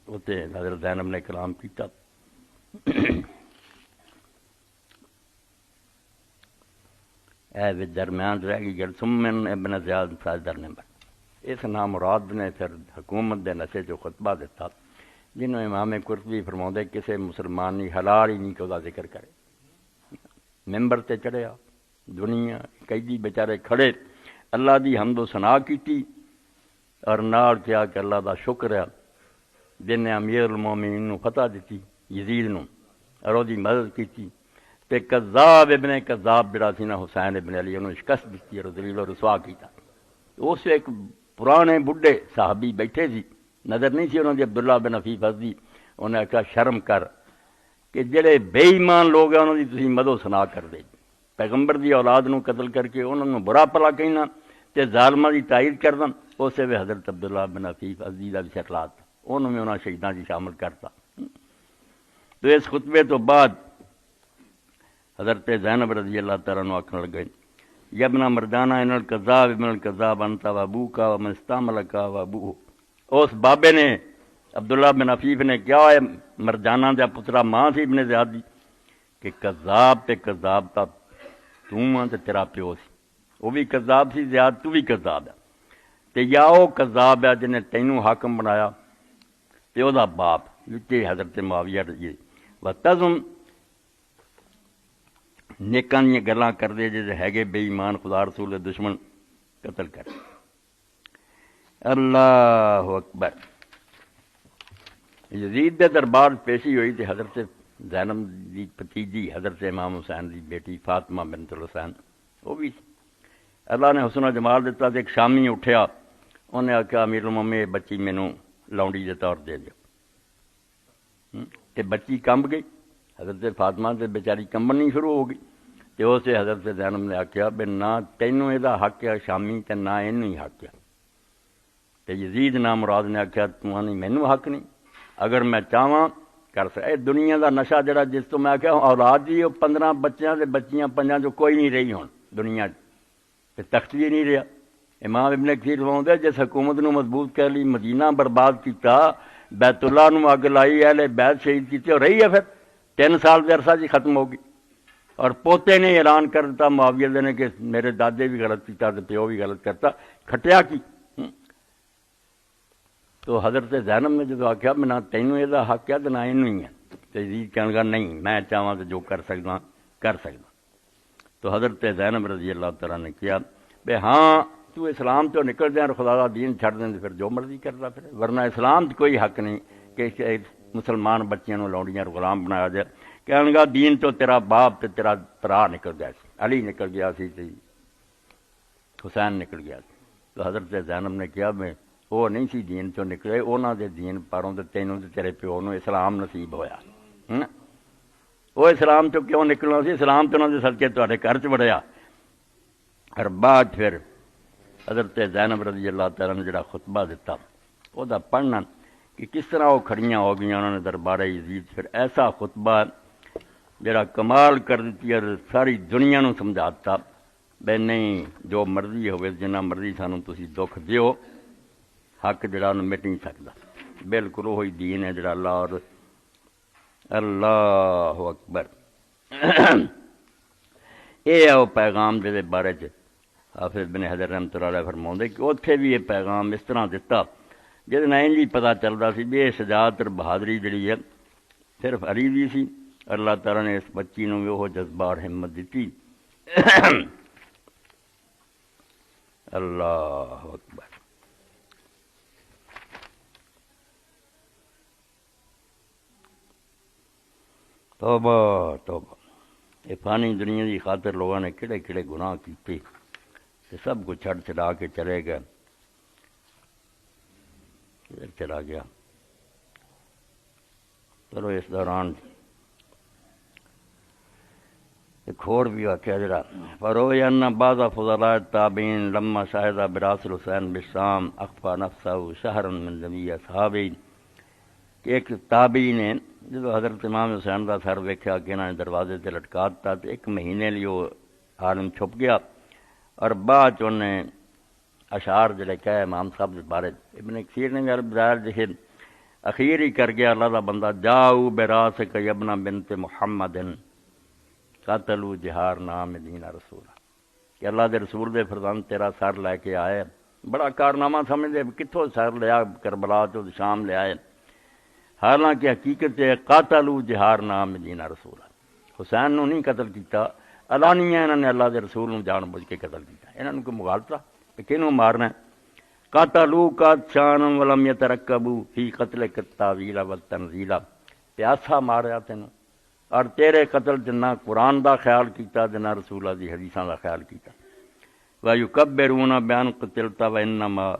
اتنے حضرت زینب نے کلام کیتا اے درمیان رہ گئی گل سمن ابن زیاد ساجدر نمبر اس نام مراد نے پھر حکومت دے نشے جو خطبہ دیتا جنہوں امام قرطبی فرماؤں کسے مسلمان نہیں حلال ہی نہیں کہ وہ ذکر کرے ممبر تے چڑھیا دنیا قیدی بیچارے کھڑے اللہ دی حمد و ثنا کیتی اور نال کیا کہ اللہ دا شکر ہے جن نے امیر المومنین نو فتح دیتی یزید نو اور وہ دی مدد کیتی تے کذاب ابن کذاب جڑا سی نا حسین ابن علی انہوں شکست دیتی اور ذلیل و رسوا کیتا اس ایک پرانے بڈھے صحابی بیٹھے سی نظر نہیں سی انہوں نے عبداللہ بن عفیف حضی انہیں کہا شرم کر کہ جڑے بے ایمان لوگ ہیں انہوں نے تسی مدد و ثنا کر دے پیغمبر دی اولاد نو قتل کر کے انہوں نے برا پلا کہنا تے ظالمہ دی تائید کردہ اسے بھی حضرت عبداللہ بن عفیف عزیز کا بھی سٹلات انہوں نے انہوں شہیدان کی شامل کرتا تو اس خطبے تو بعد حضرت زینب رضی اللہ تعالیٰ عنہ آکھنے لگے یبنا مردانہ ان القذاب ابن القذاب انتا وابو کا ومن استعملک وابو اس بابے نے عبداللہ بن عفیف نے کیا ہے مرجانہ دیا پترا ماں سی ابن زیاد دی کہ قذاب تے قذاب تا تو ماں تے تیرا پیو سی وہ بھی قذاب سی زیاد تو بھی قذاب ہے تے یا وہ قذاب ہے جنہیں تینوں حاکم بنایا تے او دا باپ وچے حضرت معاویہ رضی وتزم نیکاں دیاں گلاں کر دے جے ہے بے ایمان خدا رسول دے دشمن قتل کر اللہ اکبر یزید دے دربار پیشی ہوئی تے حضرت زینب دی بھتیجی حضرت امام حسین دی بیٹی فاطمہ بنت الحسین وہ بھی اللہ نے حسن و جمال دیتا تے ایک شامی اٹھیا انہیں آخیا امیر المومنین بچی مینوں لونڈی دے طور دے دیا تے بچی کمب گئی حضرت فاطمہ تے بیچاری کمبنی شروع ہو گئی تے اسے حضرت زینب نے آخیا بے نہ تینوں یہ حق ہے شامی تے نہ اینوں ہی حق ہے تے یزید نام مراد نے آخیا تمہاں نہیں مینوں حق نہیں اگر میں چاہواں کر سکے دنیا دا نشہ جڑا جس تو میں آخیا اولاد جی وہ 15 بچیاں تے بچیاں 5 جو کوئی نہیں رہی ہون دنیا تے تخت بھی نہیں رہا امام ابن کثیر فرماؤندے جس حکومت نو مضبوط کر لی مدینہ برباد کیتا بیت اللہ نو اگ لائی اہل بیت شہید کیتے اور رہی ہے پھر 3 سال دے عرصہ جی ختم ہو گئی اور پوتے نے اعلان کر دیتا معاویہ نے کہ میرے دادے بھی غلط کیتا تے پیو بھی غلط کرتا کھٹیا کی تو حضرت زینب نے جدو آخیا میں نہ تینوں یہ حق ہے تو نہ اینوں ہی ہے تو یزید کہنے لگا نہیں میں چاہواں تو جو کر سکتا کر سکتا تو حضرت زینب رضی اللہ تعالیٰ نے کیا بے ہاں تو اسلام تو نکل جائیں اور خدا کا دین چھڑ دیں تو پھر جو مرضی کرتا پھر ورنہ اسلام تو کوئی حق نہیں کہ مسلمان بچیاں لونڈیاں غلام بنایا جائے کہنے لگا دین تو تیرا باپ تے تیرا پرا نکل گیا سی علی نکل گیا سی تے حسین نکل گیا سی تو حضرت زینب نے کیا میں وہ نہیں سی دین چوں نکلے انہاں دے دین پاروں تے تینوں تے تیرے پیو نو اسلام نصیب ہویا وہ اسلام چوں کیوں نکلنا سی اسلام تو انہاں دے صدقے تہاڈے گھر چ وڑیا اور بعد پھر حضرت زینب رضی اللہ تعالیٰ نے جڑا خطبہ دیتا وہ دا پڑھنا کہ کس طرح وہ کھڑیاں ہو گئیں انہوں نے دربار یزید پھر ایسا خطبہ جڑا کمال کر دیتی اور ساری دنیا نو سمجھاتا بے نہیں جو مرضی ہوئے جنہ مرضی سانوں تسی دکھ دیو حق جڑا انہوں مٹ نہیں سکتا بالکل وہی دین ہے جڑا اللہ اور اللہ اکبر یہ ہے وہ پیغام دے بارے چ حافظ بن حجر رحمۃ اللہ علیہ فرماؤندے کہ اتھے بھی یہ پیغام اس طرح دیتا جہد نائن جی پتہ چلتا سی بھی یہ شجاعت اور بہادری جڑی ہے صرف علی دی سی اللہ تعالیٰ نے اس بچی نو بھی وہ جذبہ اور ہمت دیتی اللہ اکبر توبہ توبہ یہ فانی دنیا کی خاطر لوگوں نے کہڑے کہڑے گناہ کیتے سب کو چھڑ چھڑا کے چلے گئے چلا گیا چلو اس دوران ایک اور بھی واقعہ جڑا فروی ان بعض فضلاء التابعین لما شاہد براس الحسین بالشام اخفا نفسہ شہرا من جمیع اصحابہ کہ ایک تابعی نے جدو حضرت امام حسین کا سر ویکھیا کہ انہوں نے دروازے تے لٹکا دیتا تو 1 مہینے لیے وہ عالم چھپ گیا اور بعد انہیں اشعار جڑے کہے امام صاحب کے بارے ابن کثیر نے بھی بظاہر جسے اخیر ہی کر گیا اللہ کا بندہ جاؤ براسک یبنا بنت محمد قاتلو جہار نام دین رسول کہ اللہ دے رسول دے فرزند تیرا سر لے کے آئے بڑا کارنامہ سمجھتے کتوں سر لیا کربلا تو شام لے آئے حالانکہ حقیقت ہے قاتلو جہار نام دین رسول حسین نو نہیں قتل کیتا علانیہ انہوں نے اللہ دے رسول نو جان بوجھ کے قتل کیتا انہوں نے کوئی مغالطہ کنوں مارنا ہے قاتلو کا شان ولم یترکبو فی قتل التاویل والتنزیل پیاسا ماریا تینوں اور تیرے قتل جنہ قرآن دا خیال کیتا جنہ رسول اللہ دی حدیثاں دا خیال کیتا وَيُكَبِّرُونَ بِأَنْ قُتِلْتَ وَإِنَّمَا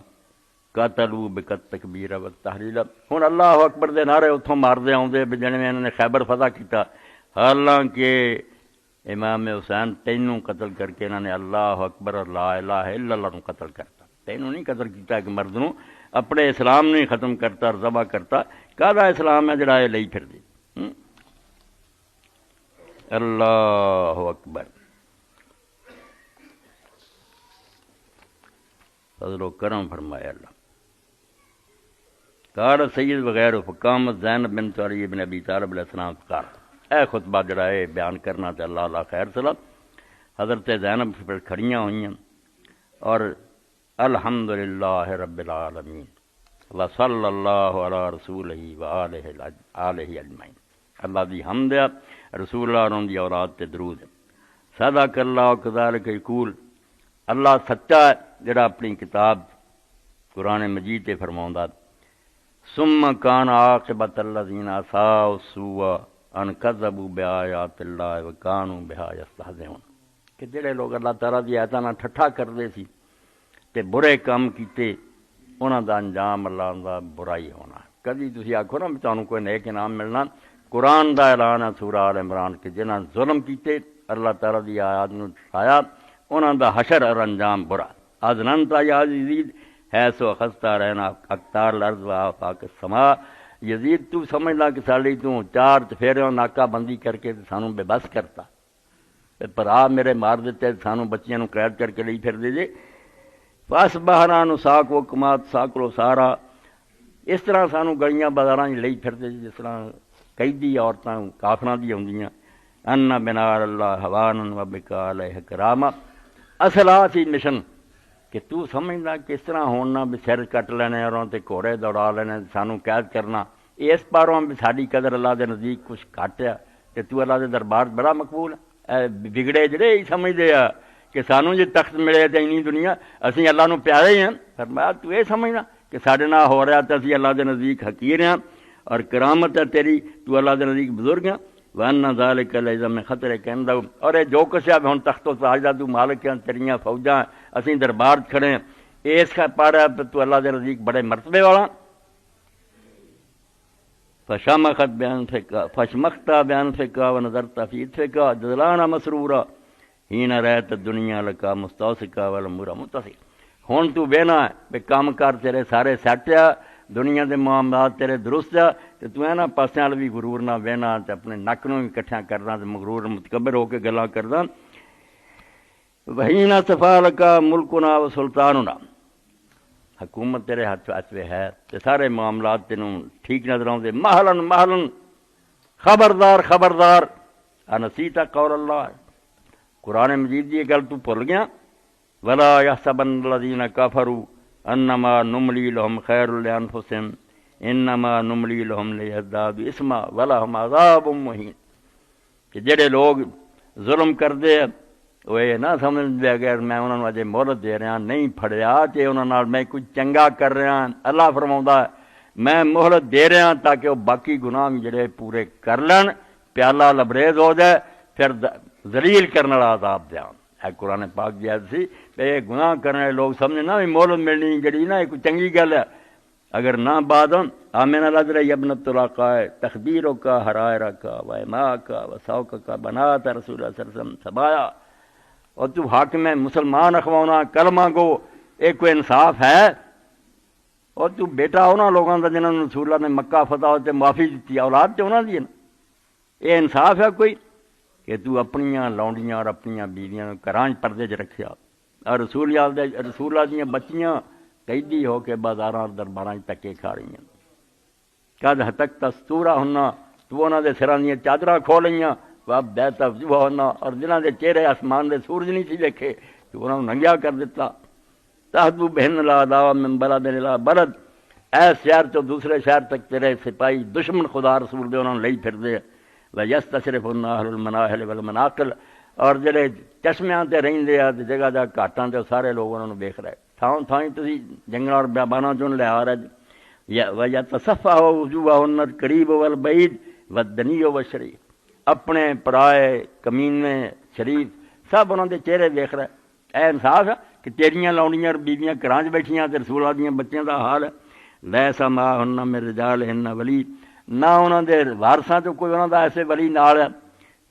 قَتَلُوا بِالتَّكْبِيرِ وَالتَّحْلِيلِ ہن اللہ اکبر دے نعرے اتھوں ماردے آؤندے بھی جنہیں انہوں نے خیبر فتح کیتا حالانکہ امام حسین تینوں قتل کر کے انہوں نے اللہ اکبر اور لا الہ الا اللہ نو قتل کرتا تینوں نہیں قتل کیتا کہ مرد نو اپنے اسلام نہیں ختم کرتا اور ذبح کرتا کہدا اسلام ہے جڑا یہ لئی پھر دی اللہ اکبر فضل و کرم فرمایا اللہ قال سید وغیر فقامت زینب بنت علی بن ابی طالب علیہ السلام قال اے خطبہ جڑا ہے بیان کرنا تے اللہ اللہ خیر صلاح حضرت زینب پر کھڑیاں ہوئی ہیں اور الحمدللہ رب العالمین وصلی اللہ علی رسولہ وآلہ اجمعین اللہ دی حمد ہے رسول اللہ اور ان دی اولاد تے درود ہے صدق اللہ کذالک یقول اللہ سچا ہے جڑا اپنی کتاب قرآن مجید تے فرماوندا ثم کان عاقبۃ الذین اساءوا السوء ان کذبوا بآیات اللہ وکانوا بہا یستہزئون کہ جڑے لوگ اللہ تعالیٰ دی آیاتاں نال ٹھٹھا کردے سی تے برے کام کیتے انہاں دا انجام اللہ دا برائی ہونا کدی تسی آکھو نا تانوں کوئی نیک انعام ملنا قرآن دا اعلان ہے سورہ آل عمران کہ جنہاں ظلم کیتے اللہ تعالیٰ دی آیات نو ٹھایا انہاں دا حشر اور انجام برا اذننت یا یزید ہے سو خستہ رہنا اقتار الارض و آفاق السماء یزید تو سمجھنا کہ سالی تو چار چفیروں ناکہ بندی کر کے سانوں بے بس کرتا پر آ میرے مار دیتے سانوں بچیاں نو قید کر کے لئی پھر دے جے فاسبحنا نساق و کمات ساکلو سارا اس طرح سانوں گلیاں بازاراں لئی پھر دے جس طرح قیدی عورتاں کافراں دی ہوندیاں ان بنار اللہ حوانا و بکا علیہ کرامہ اصل سی مشن کہ تو سمجھنا کس طرح ہونا بھی سر کٹ لینے اور تے گھوڑے دوڑا لینے سانوں قید کرنا اس پاروں بھی ساری قدر اللہ دے نزدیک کچھ گھٹ ہے کہ تو اللہ دے دربار بڑا مقبول ہے بگڑے جڑے ہی سمجھدے آ کہ سانوں جے تخت ملے تے اینی دنیا اسی اللہ نو پیارے ہیں فرمایا تو یہ سمجھنا کہ ساڈے نال ہو رہا تے اسی اللہ دے نزدیک حقیر ہیں اور کرامت ہے تیری تو اللہ دے نزدیک بزرگ ہیں وَأَنَّ ذَلِكَ لَعِظَمَ خطرے کہندا اور اے جو کچھ ہے ہن تخت و تاج دا تو مالک ہیں تیریاں فوجاں اسی دربار کھڑے ہیں اس کا پارا تو اللہ دے نزدیک بڑے مرتبے والا فشمخت بأنفك فشمخت بأنفك ونظرت في إثرك جزلانا مسرورا حين رأيت الدنيا لك مستوسكا والأمور متصل ہن تو بہنا ہے بے کام کر تیرے سارے سیٹ ہے دنیا دے معاملات تیرے درست ہے تے تو ہے نا پاسے وال بھی غرور نہ بہنا تے اپنے نک نوں بھی کٹھا کرنا تے مغرور متکبر ہو کے گلاں کردا وحین صفالک ملکنا و سلطاننا حکومت تیرے ہاتھ میں ہے تے سارے معاملات تینوں ٹھیک نظر آؤندے محلن محلن خبردار خبردار انسیتا قول اللہ قرآن مجید دی گل تو بھول گیا ولا يحسبن الذين كفروا انما نملي لهم خير لانفسهم انما نملي لهم ليزدادوا اثما ولهم عذاب مهين کہ جڑے لوگ ظلم کردے وہ یہ نہ سمجھ دے اگر میں انہوں نے اجے مہلت دے رہا نہیں پھڑیا تے انہوں نے میں کچھ چنگا کر رہا اللہ فرماؤندا میں مہلت دے رہا تاکہ وہ باقی گناہ بھی جڑے پورے کر لین پیالہ لبریز ہو جائے پھر ذلیل کرنے والا عذاب دیاں ہے قرآن پاک دی آیت سی کہ یہ گناہ کرنے والے لوگ سمجھے نہ بھی مہلت ملنی جڑی نا کوئی چنگی گل ہے اگر نہ بعد آمین الادر ابنۃ العقاء تخبیروں کا حرائرہ کا و اماء کا و سوق کا بنات رسول اللہ صلی اللہ علیہ وسلم سبایا اور تو حاکم مسلمان اخوانا کلمہ گو ایک کوئی انصاف ہے اور تو بیٹا ہونا لوگوں کا جنہوں نے رسول اللہ نے مکہ فتح ہوتے معافی دیتی اولاد تے ہونا دی نا یہ انصاف ہے کوئی کہ تو اپنیاں لونڈیاں اور اپنیاں بیویاں کراں پردے چ رکھیا اور رسول دیا بچیاں قیدی ہو کے بازاراں درباراں تکے کھا رہی ہیں. کد تک تستورا ہونا تو انہوں دے سراں دیاں چادراں کھو لئیاں واب دیتا وجوہ ہونا اور جنہاں دے چہرے آسمان دے سورج نہیں سی دیکھے تو انہوں نے ننگیا کر دیتا. تہدو بہن لا دعوا من بلد لا بلد اے شہر تو دوسرے شہر تک تیرے سپاہی دشمن خدا رسول دے انہوں نے لئی پھر دے ویستشرف الناہل المناہل والمناقل اور جڑے چشمیاں تے رہندے آ جگہ جگہ گھاٹاں تے سارے لوگ انہوں نے دیکھ رہے تھاؤں تھائیں تسی جنگلاں اور بیاباناں چوں لے آ رہے ویتصفح وجوہہن القریب والبعید والدنی والشریف اپنے پرائے کمینے شریف سب انہوں دے چہرے دیکھ رہے. اے انصاف ہے کہ تیریاں لونیاں اور بیویاں گھراں وچ بیٹھیاں تے رسولاں دیاں بچیاں دا حال ہے. لیسا معہن من رجالہن ولی نہ انہوں دے وارثاں تو کوئی انہوں دا ایسے ولی نال ہے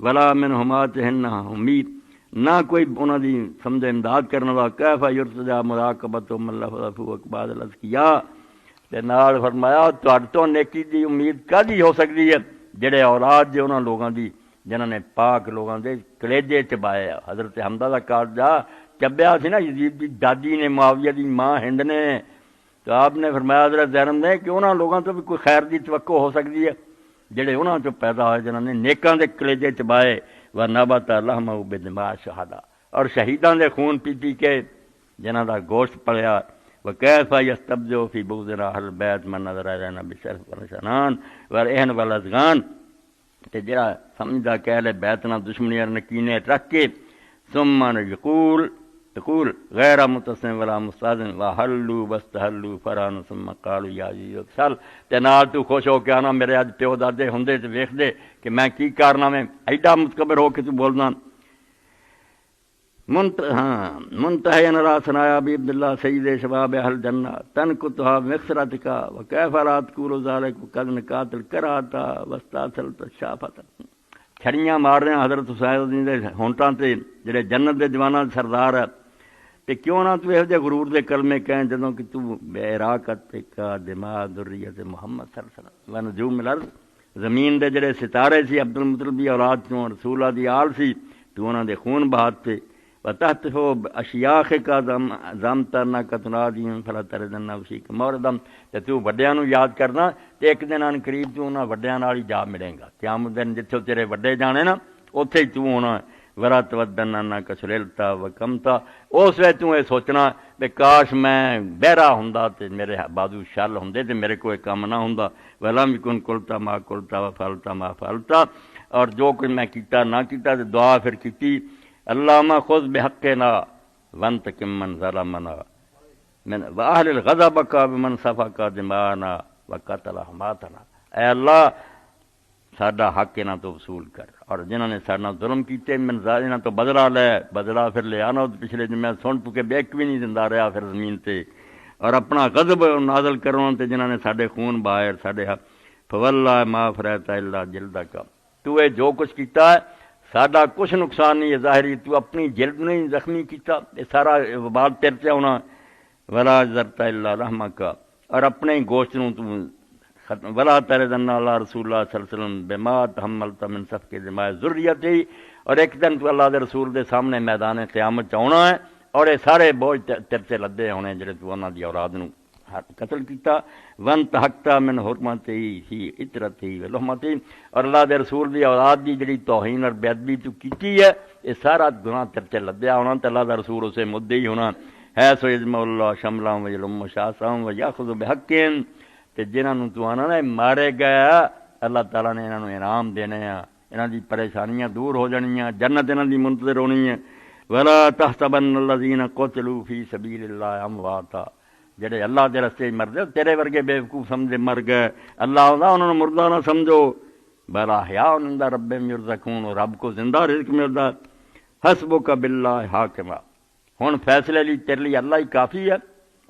ولا من حماتہن امید نہ کوئی انہوں دی سمجھے امداد کرنے والا. کیف یرتجی مراقبۃ من لفظ بعد الاذکیاء تے نال فرمایا تہاڈے تو نیکی دی امید کدی ہو سکتی ہے جڑے اولاد جو انہاں لوگاں دی جنہاں نے پاک لوگاں دے کلیجے چبائے. حضرت حمزہ دا کالجا چبیا سی نا یزید دی دادی نے معاویہ دی ماں ہند نے تو آپ نے فرمایا حضرت زینب نے کہ انہاں لوگاں تو بھی کوئی خیر دی توقع ہو سکتی ہے جڑے انہاں چوں پیدا ہوئے جنہاں نے نیکاں دے کلیجے چبائے ونبت لحمہ بدماء شہداء اور شہیداں دے خون پی پی کے جنہاں دا گوشت پڑیا. وکیف یستبدع فی بغض اہل البیت من نظر الینا بالشرف والحسنان والعہن والاذغان تے جڑا سمجھدا کہ اہل بیت نال دشمنی اور نکینے رکھ کے ثم تقول غیر متسم ولا مستاذن وحلوا واستحلوا فران ثم قالوا یا عزیز اکسل تے نال تو خوش ہو کے آنا میرے اج پیو دادے ہوندے تے ویکھ دے کہ میں کی کارنامے ایڈا متکبر ہو کے تو بولنا. منتہین را ثنایا بی عبداللہ سید شباب اہل جنہ تنکتها مغفرتک وکیف لا تقول ذلک وقد نکات الکراہتا واستاصلت الشافۃ. چھڑیاں مار رہے ہیں حضرت حسین دے ہونٹاں تے جڑے جنت دے جواناں دے سردار ہے تے کیوں نہ تو یہ غرور دے کلمے کہیں جدوں کہ تو بے عراقت کا دماغ ذریت محمد صلی اللہ علیہ وسلم ونجوم الارض زمین دے جڑے ستارے سی عبد المطلب دی اولاد چوں رسولہ دی آل سی تو انہاں دے خون بہات تے وتحتفو اشیاخ کا زمتنا کتنادیم فلا تردن وسیک موردم تے تو وڈیاں نو یاد کرنا تے ایک دن ان قریب تو انہاں وڈیاں نال ہی جا ملے گا. قیامت دن جتھے تیرے وڈے جانے نا اوتھے ہی تو ہونا. ورا تودن نہ کسلتا وکمتا اس ویلے تو یہ سوچنا کہ کاش میں بہرا ہوندا تے میرے بازو شل ہوندے تے میرے کوئی کم نہ ہوندا. ولم یکن قلتا ما قلتا وفعلتا ما فعلتا اور جو کچھ میں کیتا نہ کیتا تے دعا پھر کیتی اللہم خذ بحقنا وانتقم من ظلمنا من واہل الغضب کا بمن سفک دماءنا وقتل حماتنا. اے اللہ ساڈا حق انہاں تو وصول کر اور جنہاں نے ساڈے نال ظلم کیتے من ظالماں تو بدلہ لے بدلہ پھر لے آنا. پچھلے دن میں سن کے بیک بھی نہیں زندہ رہا پھر زمین تے اور اپنا غضب نازل کرون تے جنہاں نے ساڈے خون بہائے ساڈے فواللہ ما فرتا الا جلدک. تو اے جو کچھ کیتا ہے ساڈا کچھ نقصان نہیں ہے ظاہری تو اپنی جلد نہیں زخمی کیتا یہ سارا وبال تیرے تے ہونا. ولا زرتا الا رحمک اور اپنے ہی گوشت نوں تو ولا تردن اللہ رسول اللہ صلی اللہ علیہ وسلم بما تحملت من سفک دماء ذریتی. اور ایک دن تو اللہ دے رسول دے سامنے میدان قیامت آنا ہے اور یہ سارے بوجھ تیرے تے لدے ہونے جڑے تو انہاں دی اولاد نوں قتل کیتا. وانتحقتا من حرمتی ہی عطرتی ولحمتی اور اللہ دے رسول دی اولاد دی جڑی توہین اور بے ادبی تو کیتی ہے یہ سارا گناہ تیرے تے لدیا ہونا تے اللہ دا رسول اسے مدعی ہونا ہے. سو یجمع اللہ شملا ویلم شاسا ویاخذ بحقین تے جنہاں نوں تو آنا نا مارے گیا اللہ تعالیٰ نے انہاں نوں انعام دینے ہیں انہاں دی پریشانیاں دور ہو جانیاں جنت انہاں دی منتظر ہونی ہے. ولا تحسبن الذین قتلوا فی سبیل اللہ امواتا جڑے اللہ دے رستے مرد تیرے ورگے بے وقوف سمجھے مر گئے اللہ آندا انہاں نوں مردہ نہ سمجھو بل احیاء عند ربہم یرزقون رب کو زندہ رزق ملدا. حسبک باللہ حاکما ہن فیصلے لی تیرے لیے اللہ ہی کافی ہے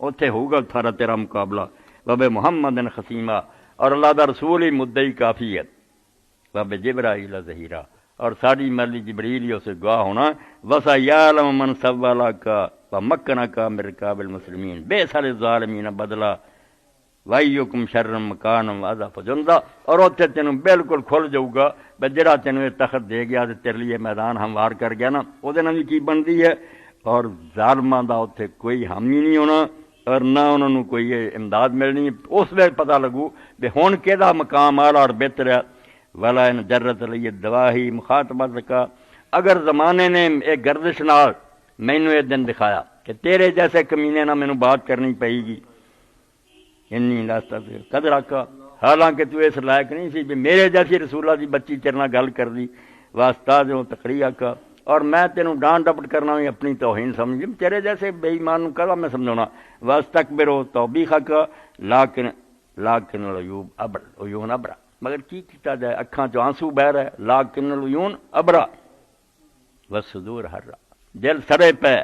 اوتھے ہوگا تھارا تیرا مقابلہ. وب محمد خسیمہ اور اللہ دا رسول ہی مدعی کافی ہے. وب جبرائیل ظہیرہ اور ساری مرلی جبریل ہی اسے گواہ ہونا. وسا یعلم من سولک ومکنک من رکاب المسلمین بیس الظالمین بدلا وایکم شر مکان واضف جندا اور اتنے تینوں بالکل کھل جاؤ گا بے جڑا تینوں یہ تخت دے گیا تے تیرے لیے میدان ہموار کر گیا نا وہ بھی کی بنتی ہے اور ظالماں دا اتنے کوئی حامی نہیں ہونا اور نہ انہوں نے کوئی امداد ملنی. اس وقت پتہ لگو بھی ہوں کہ مقام آلہ اور بہتر ہے. والا ان جرت علیہ دواہی مخاطبت کا. اگر زمانے نے ایک گردش نال مینوں یہ دن دکھایا کہ تیرے جیسے کمینے نہ مینوں بات کرنی پئے گی انی لاستہ قدر کا، حالانکہ تو اس لائق نہیں سی بھی میرے جیسی رسول اللہ دی بچی تیرے نال گل کر دی واسطہ جو تقریہ کا، اور میں تینوں ڈانٹ ڈپٹ کرنا ہوئی اپنی توہین سمجھ تیرے جیسے بے ایمان کہا میں سمجھونا واستکبروا توبیخا کا لاکن العیوب عیون ابرا. مگر کی کیتا جائے اکھاں چو آنسو بہ رہے لاکن العیون ابرا والصدور حرا. دل سرے پہ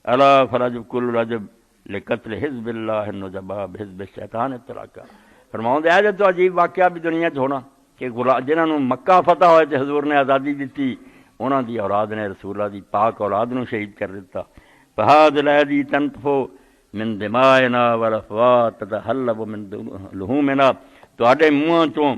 الا فرجب کل رجب لقتل حزب اللہ النجبا بحزب الشیطان اطلاقا. فرماؤں دے آجے تو عجیب واقعہ بھی دنیا چ ہونا کہ جنہوں نے مکہ فتح ہوئے تھے حضور نے آزادی دیتی انہاں دی اولاد نے رسول اللہ دی پاک اولاد نو شہید کر دیتا. فہاد الایدی تنطفو من دمائنا والافوات تتحلب من لحومنا. تواڈے منہاں چوں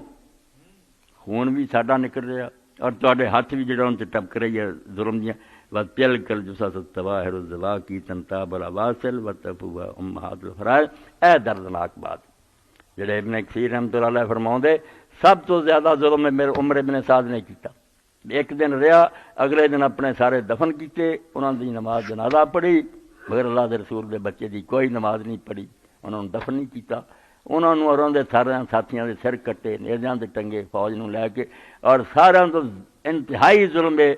خون بھی ساڈا نکل رہا اور تواڈے ہاتھ بھی جڑا ان تے ٹپک رہی ہے ظلم دیاں. وَتِلْكَ الْجُثَثُ الطَّوَاهِرُ الزَّوَاقِي تَنْتَابُ الْعَوَاصِلُ وَتَفُوهُ أُمَّهَاتُ الْفَرَائِض. اے دردناک بات جڑے ابن کثیر رحمۃ اللہ علیہ فرماؤندے سب تو زیادہ ظلم میرے عمر ابن سعد نے کیتا. ایک دن رہا اگلے دن اپنے سارے دفن کیتے انہوں دی نماز جنازہ پڑھی مگر اللہ دے رسول دے بچے دی کوئی نماز نہیں پڑھی انہوں نے دفن نہیں کیتا. انہوں نے اور دے سارے ساتھیاں دے سر کٹے نیزیاں دے ٹنگے فوج نو لے کے اور سارا تو انتہائی ظلم ہے.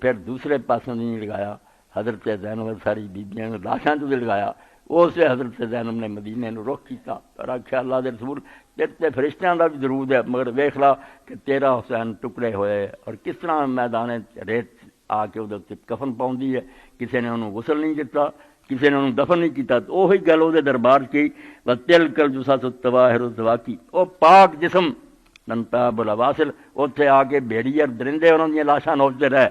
پھر دوسرے پاسوں نہیں لگایا حضرت زینب ساری بیبیاں لاشاں تو لگایا. اس حضرت زینب نے مدینے نو رخ کیتا اور آخیا اللہ دے رسول تے فرشتیاں دا بھی درود ہے مگر ویکھ لا کہ تیرا حسین ٹکڑے ہوئے اور کس طرح میدان ریت آ کے وہ کفن پاؤندی ہے. کسی نے انہوں غسل نہیں دیتا کسی نے انہوں دفن نہیں کیتا. تو وہی گل وہ دربار کی وَتِلْكَ الْجُثَثُ الطَّوَاهِرُ الزَّوَاقِي. وہ پاک جسم تنتاب العواصل اتنے آ کے بھیڑی اور درندے انہوں نے لاشاں نوچتے رہے.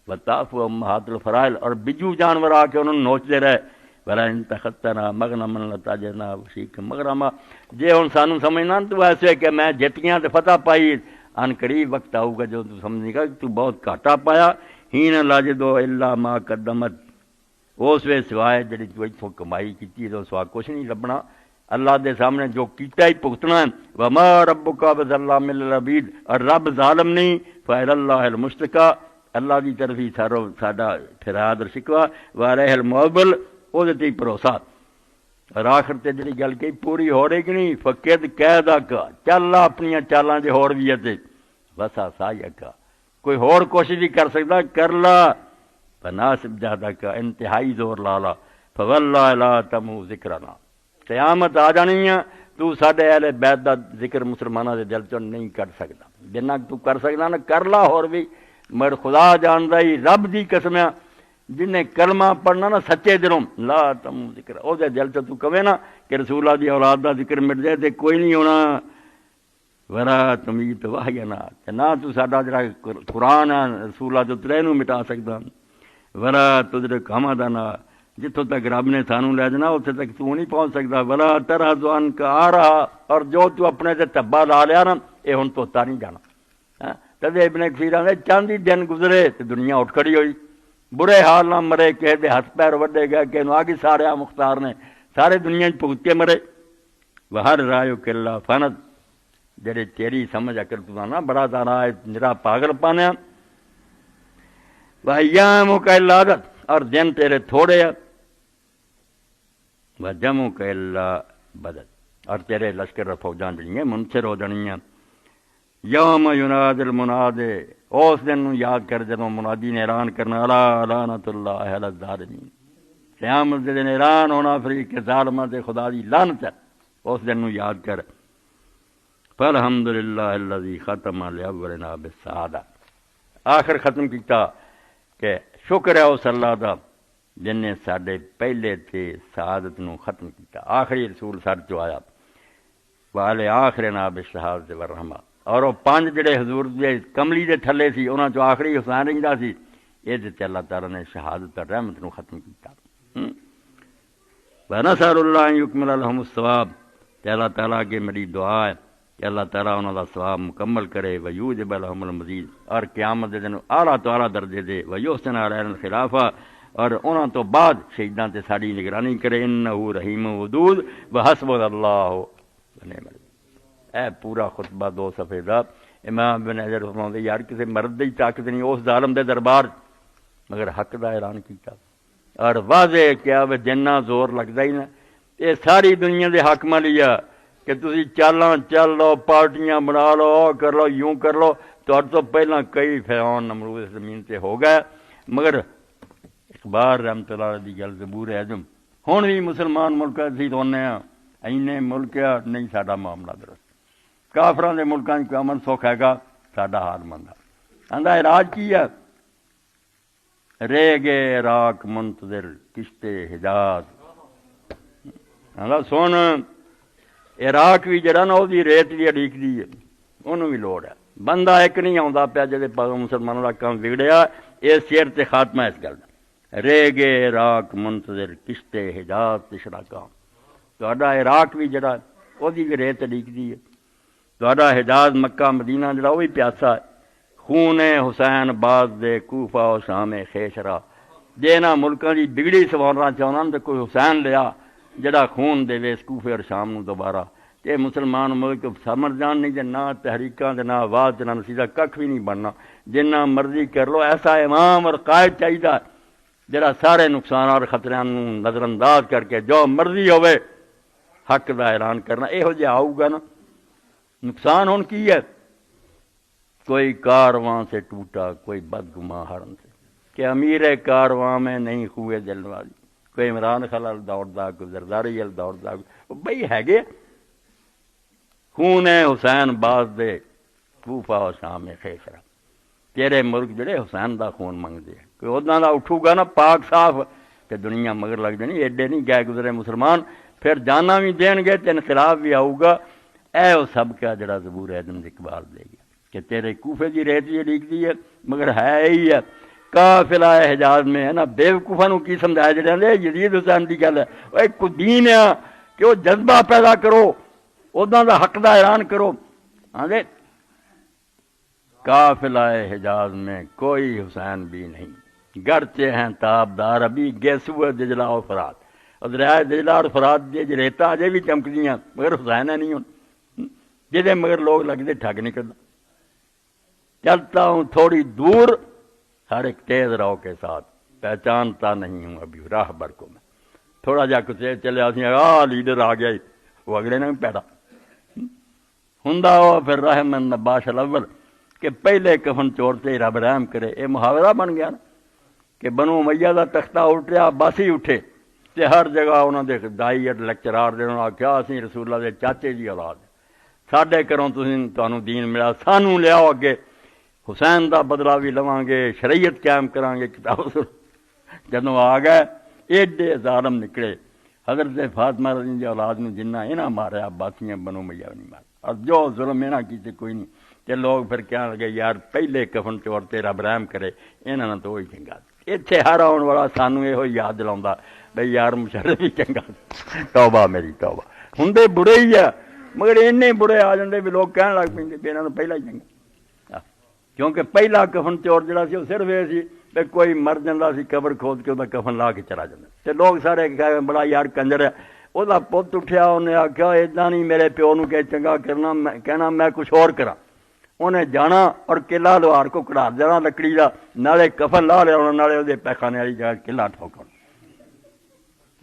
وَتَعْفُوا أُمَّهَاتُ الْفَرَائِض. اور بجو جانور آ کے انہوں نے نوچتے رہے. وَلَئِن تَخَذْتَنَا مَغْنَمًا لَتَأْجَرْنَا وَشِيكًا مَغْرَمًا. جے ہن سانوں سمجھنا تو ایسے کہ میں جت گیا تے فتح پائی ان قریب وقت آؤ گا جو تو سمجھے گا کہ تو بہت گھاٹا پایا. ہین لاجدو الا ما قدمت. اس وے سوائے جڑی تو اتوں کمائی کی تو سوا کچھ نہیں لبنا. اللہ دے سامنے جو کیتا ہی بھگتنا ہے. وما ربک بظلام للعبید. اور رب ظالم نہیں. فإلی اللہ المشتکا. اللہ دی طرف ہی ساڈا فریاد اور شکوہ. وعلیہ المعول. وہ تے بھروسہ. اور آخر تے جڑی گل کہی پوری ہو رہی کہ نہیں. فقد قیدا کا چل اپنی چالاں جے ہور بھی ہے بسا سایہ کا کوئی ہور کوشش بھی کر سکتا کر لا. فناسب جہدہ کا انتہائی زور لالا. فواللہ لا تمو ذکرنا. قیامت آ جانی ہے تو ساڈے اہل بیت دا ذکر مسلمانوں دے دل چوں نہیں کر سکتا. جنہ تو کر سکتا نا کر لا ہور بھی مگر خدا جاندا ہی رب دی قسم ہے جن نے کلمہ پڑھنا نا سچے دلوں لا تم ذکر او دے دل چ تو کہے نا کہ رسول اللہ دی اولاد دا ذکر مٹ جائے تے کوئی نہیں ہونا. ورا تمیت واہینا نہ تو ساڈا جڑا قرآن ہے رسول اللہ جو ترے نو مٹا سکدا. ورا تدرک حمدنا جتوں تک رب نے سانوں لے جانا اتنے تک تو نہیں پہنچ سکتا. ولا ترہ زوان کا آ رہا. اور جو تو اپنے تے تبا لا لیا نا یہ ہن توتا نہیں جانا. تدے ابن کثیر آندے چاندی دن گزرے تے دنیا اٹھ کھڑی ہوئی. برے حال نہ مرے کہے دے ہاتھ پیر وڈے گئے کہ آگے سارے مختار نے سارے دنیا بھگت کے مرے. وہر رایو کلا فنت. جڑے تیری سمجھ اکر تو نا بڑا دانا ہے نرا پاگل پانے. وَأَيَّامُكَ إِلَّا عَدَدٌ. اور دن تیرے تھوڑے ہیں. وَجَمُكَ إِلَّا بَدَدٌ. اور تیرے لشکر اور فوجاں جڑی ہیں منصر ہو جانی ہیں. یوم یناد المناد. اس دن یاد کر جدوں منادی نے اعلان کرنا الا لعنت اللہ علی الظالمین. قیامت دے دن اعلان ہونا فریق کے ظالماں تے خدا دی لعنت ہے. اس دن نو یاد کر. فالحمدللہ الذی ختم لاولنا بالسعادہ. آخر ختم کیتا کہ شکر ہے اس اللہ دا جن نے ساڈے پہلے تے سعادت نو ختم کیتا. آخری رسول ساڈے چ آیا والے آخرنا بالشہادۃ والرحمہ. اور وہ پانچ جڑے حضور دے کملی دے تھلے سی انہاں چوں آخری حسین رہندا سی. یہ تے اللہ تعالیٰ نے شہادت اور رحمت نو ختم کیتا. ونسأل اللہ ان یکمل لهم الثواب. کہ اللہ تعالیٰ کے میری دعا ہے کہ اللہ تعالیٰ انہوں کا ثواب مکمل کرے. ویوجب لهم المزید. اور قیامت دے دن اعلیٰ تو اعلیٰ درجے دے. ویحسن علینا الخلافہ. اور انہوں تو بعد شہیداں تے ساری نگرانی کرے انہو رحیم ودود وحسب اللہ اے پورا خطبہ 2 صفحے دا امام بن حجر فرماندے یار کسی مرد دی طاقت نہیں اس ظالم دے دربار مگر حق دا اعلان کیتا اور واضح کیا وہ جنہ زور لگتا ہی نا یہ ساری دنیا دے حاکماں لیا کہ تسی چالاں چل لو پارٹیاں بنا لو کر لو یوں کر لو تو پہلا کئی فرعون نمرود زمین تے ہو گئے مگر اخبار رحمت اللہ علیہ دی گل زبور اعظم ہن بھی مسلمان ملک اسی رونے ہاں اینے ملک نہیں ساڈا معاملہ درست کافراں دے ملکاں کوئی امن سکھ ہے گا ساڈا حال مندا آندا علاج کی ہے رہ گئے عراق منتظر کشتے حجاز آندا سن عراق بھی جڑا نا وہ ریت دی اڑیک دی ہے انہوں بھی لوڑ ہے بندہ ایک نہیں آتا پیا جے مسلمانوں کا کام بگڑیا اس شیر تے خاتمہ اس گل رہ گئے عراق منتظر کشتے حجاز تشرا کام تہاڈا عراق بھی جڑا وہ بھی ریت اڑیک دی ہے تہاڈا حجاز مکہ مدینہ جڑا وہ بھی پیاسا ہے خون حسین باز دے کوفہ و شام خیشرا جے نہ ملکاں دی بگڑی سوارنا چاہنا تو کوئی حسین لیا جڑا خون دے ویس کوفے اور شام نو دوبارہ تے مسلمان ملک سمر جان نہیں تے نہ تحریکاں تے نہ آواز تے نہ نصیحہ ککھ بھی نہیں بننا جنہ مرضی کر لو ایسا امام اور قائد چاہیے جڑا سارے نقصان اور خطریاں نو نظر انداز کر کے جو مرضی ہوئے حق دا اعلان کرنا یہو جہا آؤ گا نا نقصان ہون کی ہے کوئی کارواں سے ٹوٹا کوئی بدگماں ہرن سے کہ امیر کارواں میں نہیں ہوئے دل والی کوئی عمران خلل دوڑدا کوئی زرداری ال دوڑدا بھئی ہے گے خون حسین باز دے کوفہ و شام خیسرا تیرے ملک جڑے حسین دا خون منگ دے کوئی اداں دا اٹھو گا نا پاک صاف کہ دنیا مگر لگ جانی ایڈے نہیں گئے گزرے مسلمان پھر جانا بھی دین گے تے انقلاب بھی آؤ گا اے وہ سب کا جڑا زبور اعظم اقبال دے گیا کہ تیرے کوفے دی ریت یہ لکھ دی ہے مگر ہے ہی ہے قافلہ حجاز میں ہے نا بیوقوفاں نو کی سمجھایا جڑے نے یزید حسین دی گل ہے او ایک دین ہے کہ وہ جذبہ پیدا کرو اوداں دا حق دا اعلان کرو ہاں دے قافلہ حجاز میں کوئی حسین بھی نہیں گرچہ ہیں تابدار ابھی گیسو دجلہ و فرات اور دریائے دجلہ اور فرات دے ریتا اجے بھی چمکدیاں مگر حسین ہے نہیں ہوں جدے مگر لوگ لگتے ٹھگ نہیں کرنا چلتا ہوں تھوڑی دور ہر ایک تیز راہ کے ساتھ پہچانتا نہیں ہوں ابھی راہ بر کو میں تھوڑا جا کچھ چلے آ لیڈر آ گیا وہ اگلے نے بھی پیدا ہندا ہو پھر رحم نباش الاول کہ پہلے کفن چورتے رب رحم کرے یہ محاورہ بن گیا نا کہ بنو امیہ دا تختہ اٹھیا بس ہی اٹھے تے ہر جگہ انہوں نے دائی لیکچرار دے انہوں نے آخیا اسی رسول اللہ دے چاچے دی اولاد ساڈے گھروں تانوں دین ملا سانوں لیاؤ اگے حسین دا بدلہ بھی لواں گے شریعت قائم کران گے کتاب جدوں آ گئے ایڈے ظالم نکلے حضرت فاطمہ رضی اللہ اولاد نے جنہ انہاں ماریا عباسیاں بنو امیہ نہیں مارا اور جو ظلم انہاں کیتے کوئی نہیں تے لوگ پھر کہنے لگے یار پہلے کفن چورتے رب رحم کرے انہاں نے تو وہی چنگا اتنے ہر آن والا سانوں یہ یاد دلاؤں بھئی یار مشرف ہی چنگا توبہ میری توبہ ہندے برے ہی ہے مگر اینے برے آ جاندے بھی لوگ کہنے لگ پے بھی انہاں پہلا ہی چنگا کیونکہ پہلا کفن چور جڑا سی وہ صرف یہ سی کہ کوئی مر جاتا سی قبر کھود کے وہ کفن لا کے چلا جاتا تے لوگ سارے کہے بڑا یار کنجر ہے وہ پت اٹھیا انہیں آخیا اداں نہیں میرے پیو نو کہ چنگا کرنا کہنا میں کچھ اور کرا انہیں جانا اور قلعہ لوہار کو کڑا دینا لکڑی کا نالے کفن لا لیا نالے وہ پیخانے والی جگہ قلعہ ٹھوکا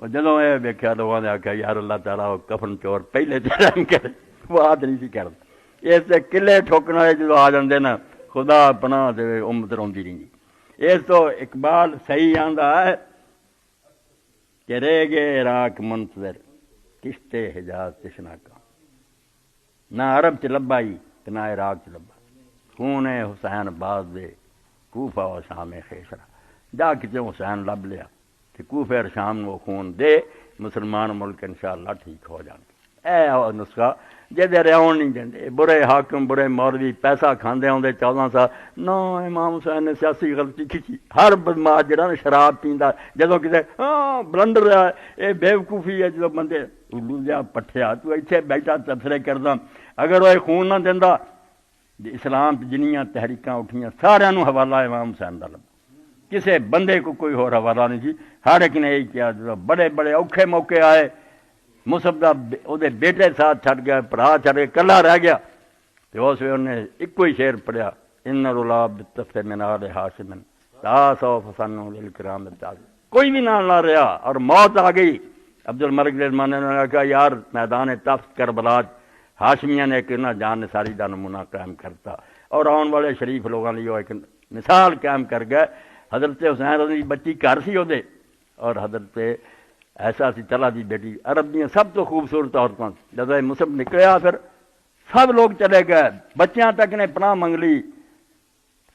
جدوں یہ ویکیا لوگوں نے آخیا یار اللہ تعالیٰ وہ کفن چور پہلے رحم کرے وہ آد نہیں سی کرتا اس قلعے ٹھوکنے والے جدو آ جاندے نا خدا پناہ دے امت روندی رہی اس تو اقبال صحیح آندا ہے کہ رہ گئے عراق منتظر کشتے حجاز تشنا کا نہ عرب چ لبا ہی نہ عراق چ لبا خون حسین باز دے کوفہ و شام خیسرا جا کتے حسین لب لیا کہ کوفہ اور شام وہ خون دے مسلمان ملک انشاءاللہ ٹھیک ہو جان گے اے نسخہ جہدے رہون نہیں دیں برے حاکم برے مولوی پیسہ کھاندے ہوندے 14 سال نہ امام حسین نے سیاسی غلطی کی ہر بدماش جڑا نا شراب پیندا جدوں کتے بلنڈر ہے اے بیوقوفی ہے جدوں بندے الو جا پٹھیا تو ایتھے بیٹھا تبصرے کردا اگر وہ خون نہ دیندا اسلام جنیاں تحریکاں اٹھیاں سارے نو حوالہ امام حسین دا لبا کسے بندے کو کوئی ہور حوالہ نہیں سی، ہر ایک نے یہی کیا۔ بڑے بڑے اوکھے موقع آئے، مصعب دا وہ بیٹے ساتھ چھڈ گیا، بھرا چھڈ کے کلا رہ گیا، تو اس وقت انہیں ایک ہی شعر پڑھیا، ان الغلاب بالطف من آل ہاشم لا سوف فسن للکرام ابتاز۔ کوئی بھی نہ رہا اور موت آ گئی۔ عبد الملک زمانے نے کہا یار میدان تفت کربلا ہاشمیہ نے ایک نہ جان نثاری دا نمونہ قائم کرتا، اور آن والے شریف لوگوں لیے ایک مثال قائم کر گئے۔ حضرت حسین رضی بچی گھر سی وہ، اور حضرت ایسا سی طلحہ دی بیٹی، عرب دیا سب تو خوبصورت عورتوں، جب مصعب نکلیا پھر سب لوگ چلے گئے، بچیاں تک نے پناہ منگ لی،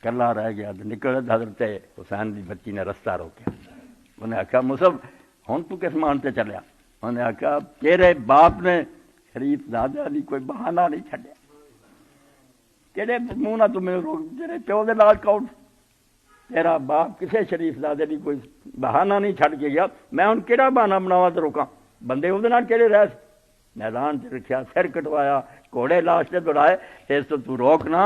کلا رہ گیا۔ نکل حضرت حسین دی بچی نے رستہ روکیا، انہیں آخیا مصعب ہوں تو کس مان سے چلیا؟ انہیں آخیا تیرے باپ نے شریف دادا دی کوئی بہانہ نہیں چھڈیا، تیرے منہ نہ تمہیں روک، تیرے پیو دے نال کون، تیرا باپ کسے شریف دادے دی کوئی بہانہ نہیں چھڈ کے گیا، میں ہوں کہڑا بہانہ بناواں تے روکاں؟ بندے وہ کہڑے رہ میدان چ رکھیا، سر کٹوایا، گھوڑے لاشتے دوڑائے، اس تو روکنا،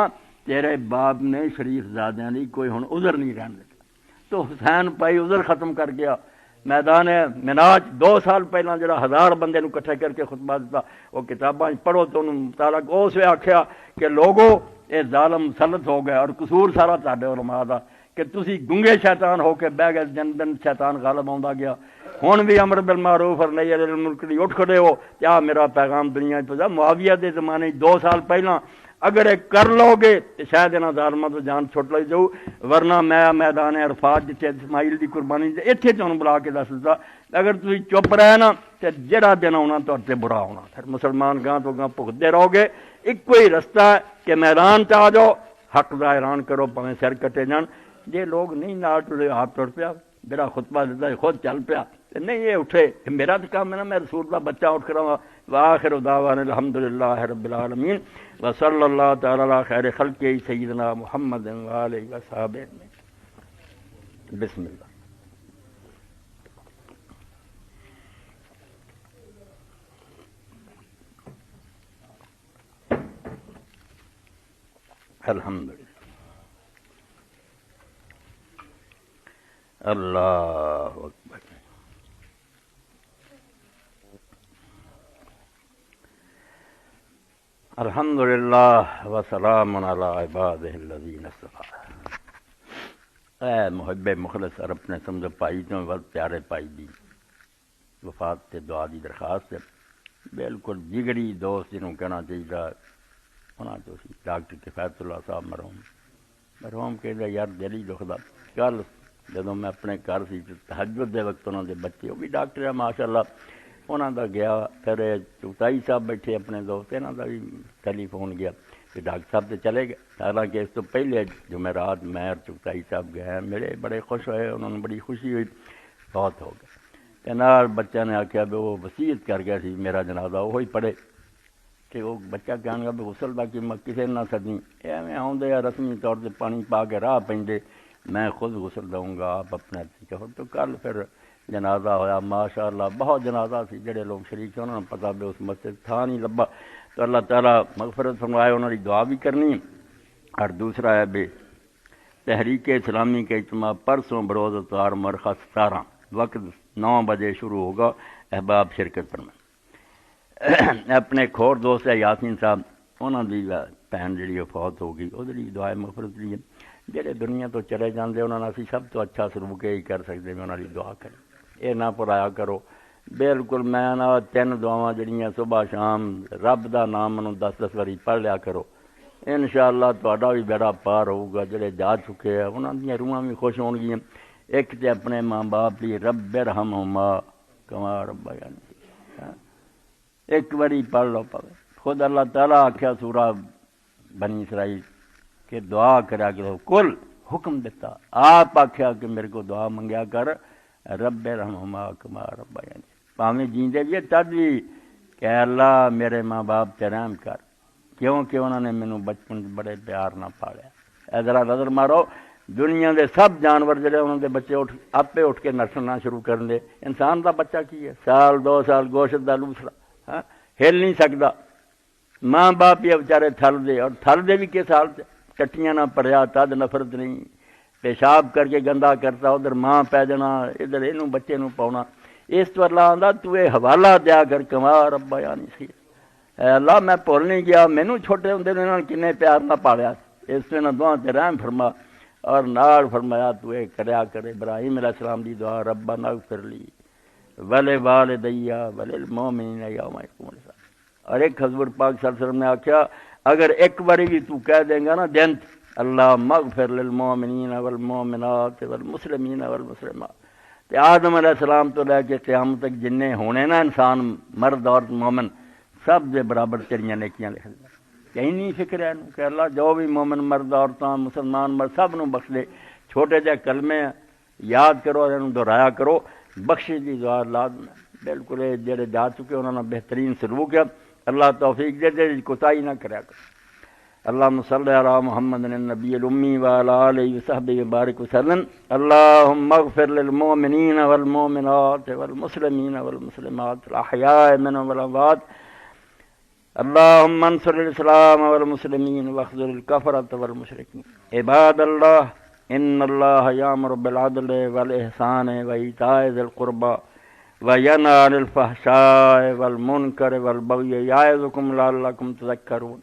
تیرے باپ نے شریف زادیاں دی کوئی ہن عذر نہیں رہن دیتا۔ تو حسین پائی عذر ختم کر گیا۔ میدان مناج 2 سال پہلے جڑا 1000 بندے نو کٹھے کر کے خطبہ دیتا، وہ کتاباں پڑھو تو انہوں مطالعہ اس وقت آکھیا کہ لوگو یہ ظالم مسلط ہو گئے، اور قصور سارا تہاڈے علماء دا کہ تسی گنگے شیطان ہو کے بہ گئے، دن دن شیطان غالب آوندا گیا۔ ہن بھی امر بالمعروف اور نہی عن المنکر دی اٹھ کھڑے ہو، کیا میرا پیغام دنیا پہنچا؟ معاویہ دے زمانے 2 سال پہلا اگر ایک کر لو گے تو شاید انہاں ظالماں تو جان چھٹ لئی جاؤ، ورنہ میں میدان عرفات جتھے اسماعیل دی قربانی اتھے تانوں بلا کے دس دتا، اگر تسی چپ رہے نا تے جڑا دن آنا تے برا ہونا۔ پھر مسلمان گاں تو گاں بھگتے رہو گے۔ ایک کوئی رستہ ہے کہ میدان چ آ جاؤ، حق دا اعلان کرو، پاویں سر کٹے جان۔ جے لوگ نہیں نال ٹرے، آپ ٹر پیا، میرا خطبہ دیتا ہے خود چل پیا، نہیں یہ اٹھے، میرا تو کام ہے نا، میں رسول کا بچہ اٹھ کر آؤں۔ وآخر دعوانا الحمدللہ رب العالمین وصلی اللہ تعالی علی خیر خلقہ سیدنا محمد وآلہ وصحبہ اجمعین۔ بسم اللہ۔ الحمدللہ، اللہ اکبر۔ الحمدللہ وسلام علی عبادہ الذین اصطفیٰ۔ اے محب مخلص، اور اپنے سمجھو پائی تو بہت پیارے پائی دی وفات تے دعا دی درخواست ہے۔ بالکل جگری دوست جنہوں کہنا چاہیے ہونا تو سی ڈاکٹر کفایت اللہ صاحب مرحوم کہہ یار دل ہی دکھدا۔ کل جدوں میں اپنے گھر سی تہجد دے وقت انہوں دے بچے، وہ بھی ڈاکٹر ہے ماشاءاللہ، انہوں دا گیا، پھر چغتائی صاحب بیٹھے اپنے دوست، انہوں دا بھی ٹیلی فون گیا کہ ڈاکٹر صاحب تو چلے گئے۔ حالانکہ اس تو پہلے جمعرات میں اور چغتائی صاحب گئے، میرے بڑے خوش ہوئے، انہوں نے بڑی خوشی ہوئی، بہت ہو گئے۔ تے نال بچہ نے آخیا بھی وہ وصیت کر گیا سی میرا جنازہ وہی پڑھے، کہ وہ بچہ کہنے گا بھی غسل دا کہ میں کسی نہ سدی، ایویں آؤندے یا رسمی طور سے پانی پا کے راہ پیندے، میں خود غسل دوں گا، آپ اپنے ہاتھی کہو۔ تو کل پھر جنازہ ہویا، ماشاءاللہ بہت جنازہ سی، جڑے لوگ شریک تھے انہوں نے پتہ بھی اس مسجد تھا نہیں لبا، تو اللہ تعالیٰ مغفرت فرمائے، انہوں نے دعا بھی کرنی۔ اور دوسرا ہے بھی تحریک اسلامی کا اجتماع پرسوں بروز اتوار مرخہ 17 وقت 9 بجے شروع ہوگا، احباب شرکت فرمائیں۔ اپنے کھور دوست ہے یاسین صاحب، انہوں دی بہن جڑی فوت ہو گئی، وہ دعائے مغفرت لیے، جڑے دنیا تو چلے جاندے انہوں نے اسی سب تو اچھا سلوک ہی کر سکتے ہیں، انہوں نے دعا کریں، یہ نہ پرایا کرو۔ بالکل میں نہ 3 دعاواں جڑیاں صبح شام رب دا نام منو 10 واری پڑھ لیا کرو، انشاءاللہ تہاڈا بھی بیڑا پار ہوگا۔ جڑے جا چکے ہیں انہاں دیاں روحاں بھی خوش ہون گیاں۔ ایک تے اپنے ماں باپ لی رب ارحمہما کما ربیانی، ایک باری پڑھ لو پاوے۔ خود اللہ تعالیٰ آکھیا سورہ بنی اسرائیل کہ دعا کرا کرو، کل حکم دیتا، آپ آکھیا کہ میرے کو دعا منگیا کر رب ارحمہما کما ربیانی، پاویں جیندے بھی تد بھی کہ اللہ میرے ماں باپ تے رحم کر، کیونکہ انہوں نے مینوں بچپن بڑے پیار نہ پالیا۔ اے ذرا نظر مارو، دنیا دے سب جانور جڑے انہوں دے بچے آپے اٹھ کے نسلنا شروع کرن دے، انسان دا بچہ کی ہے 1 2 سال گوشت دا لوسرا، ہل نہیں سکتا، ماں باپ یہ بیچارے تھل دے، اور تھل دے بھی کس حال چٹیاں نہ پڑیا تد نفرت نہیں، پیشاب کر کے گندا کرتا ادھر ماں پی جانا ادھر یہ بچے پاؤنا. اس تو اللہ آتا تو یہ حوالہ دیا کر کما ربا یعنی سی اے اللہ میں بھول نہیں گیا مینوں چھوٹے ہوندے نے انہوں نے کنے پیار نہ پالیا اس سے نہ دعا تے رحم فرما اور نال فرمایا تو یہ کریا کرے ابراہیم علیہ السلام دی دعا ربنا اغفر لی ولوالدیا وللمؤمنین یوم یقوم الحساب. اور ایک حضور پاک صلی اللہ علیہ وسلم نے آخیا اگر ایک باری بھی تو کہہ دیں گا نا دن اللہ مغفر للمؤمنین والمؤمنات والمسلمین والمسلمات تو آدم علیہ السلام تو لے کے قیامت تک جننے ہونے نا انسان مرد اور مومن سب دے برابر تیریاں نیکیاں لکھ دیں. کہیں نہیں فکر ہے کہ اللہ جو بھی مومن مرد عورتاں مسلمان مرد سب نو بخش دے. چھوٹے جہ کلمے یاد کرو اور انہوں دہرایا کرو بخشش دی دعا لازم ہے. بالکل جڑے جا چکے انہوں نے بہترین سلوک ہے اللہ توفیق دے دے کوتاہی نہ کریا کرو. اللہم صلی علی محمد النبی الامی وعلی آلہ وصحبہ وبارک وسلم. اللہم اغفر للمؤمنین والمؤمنات والمسلمین والمسلمات الاحیاء منهم والاموات. اللہم انصر الاسلام والمسلمین واخذل الکفرة والمشرکین. عباد اللہ ان اللہ یامر بالعدل والاحسان وایتاء ذی القربى وینہی عن الفحشاء والمنکر والبغی یعظکم لعلکم تذکرون.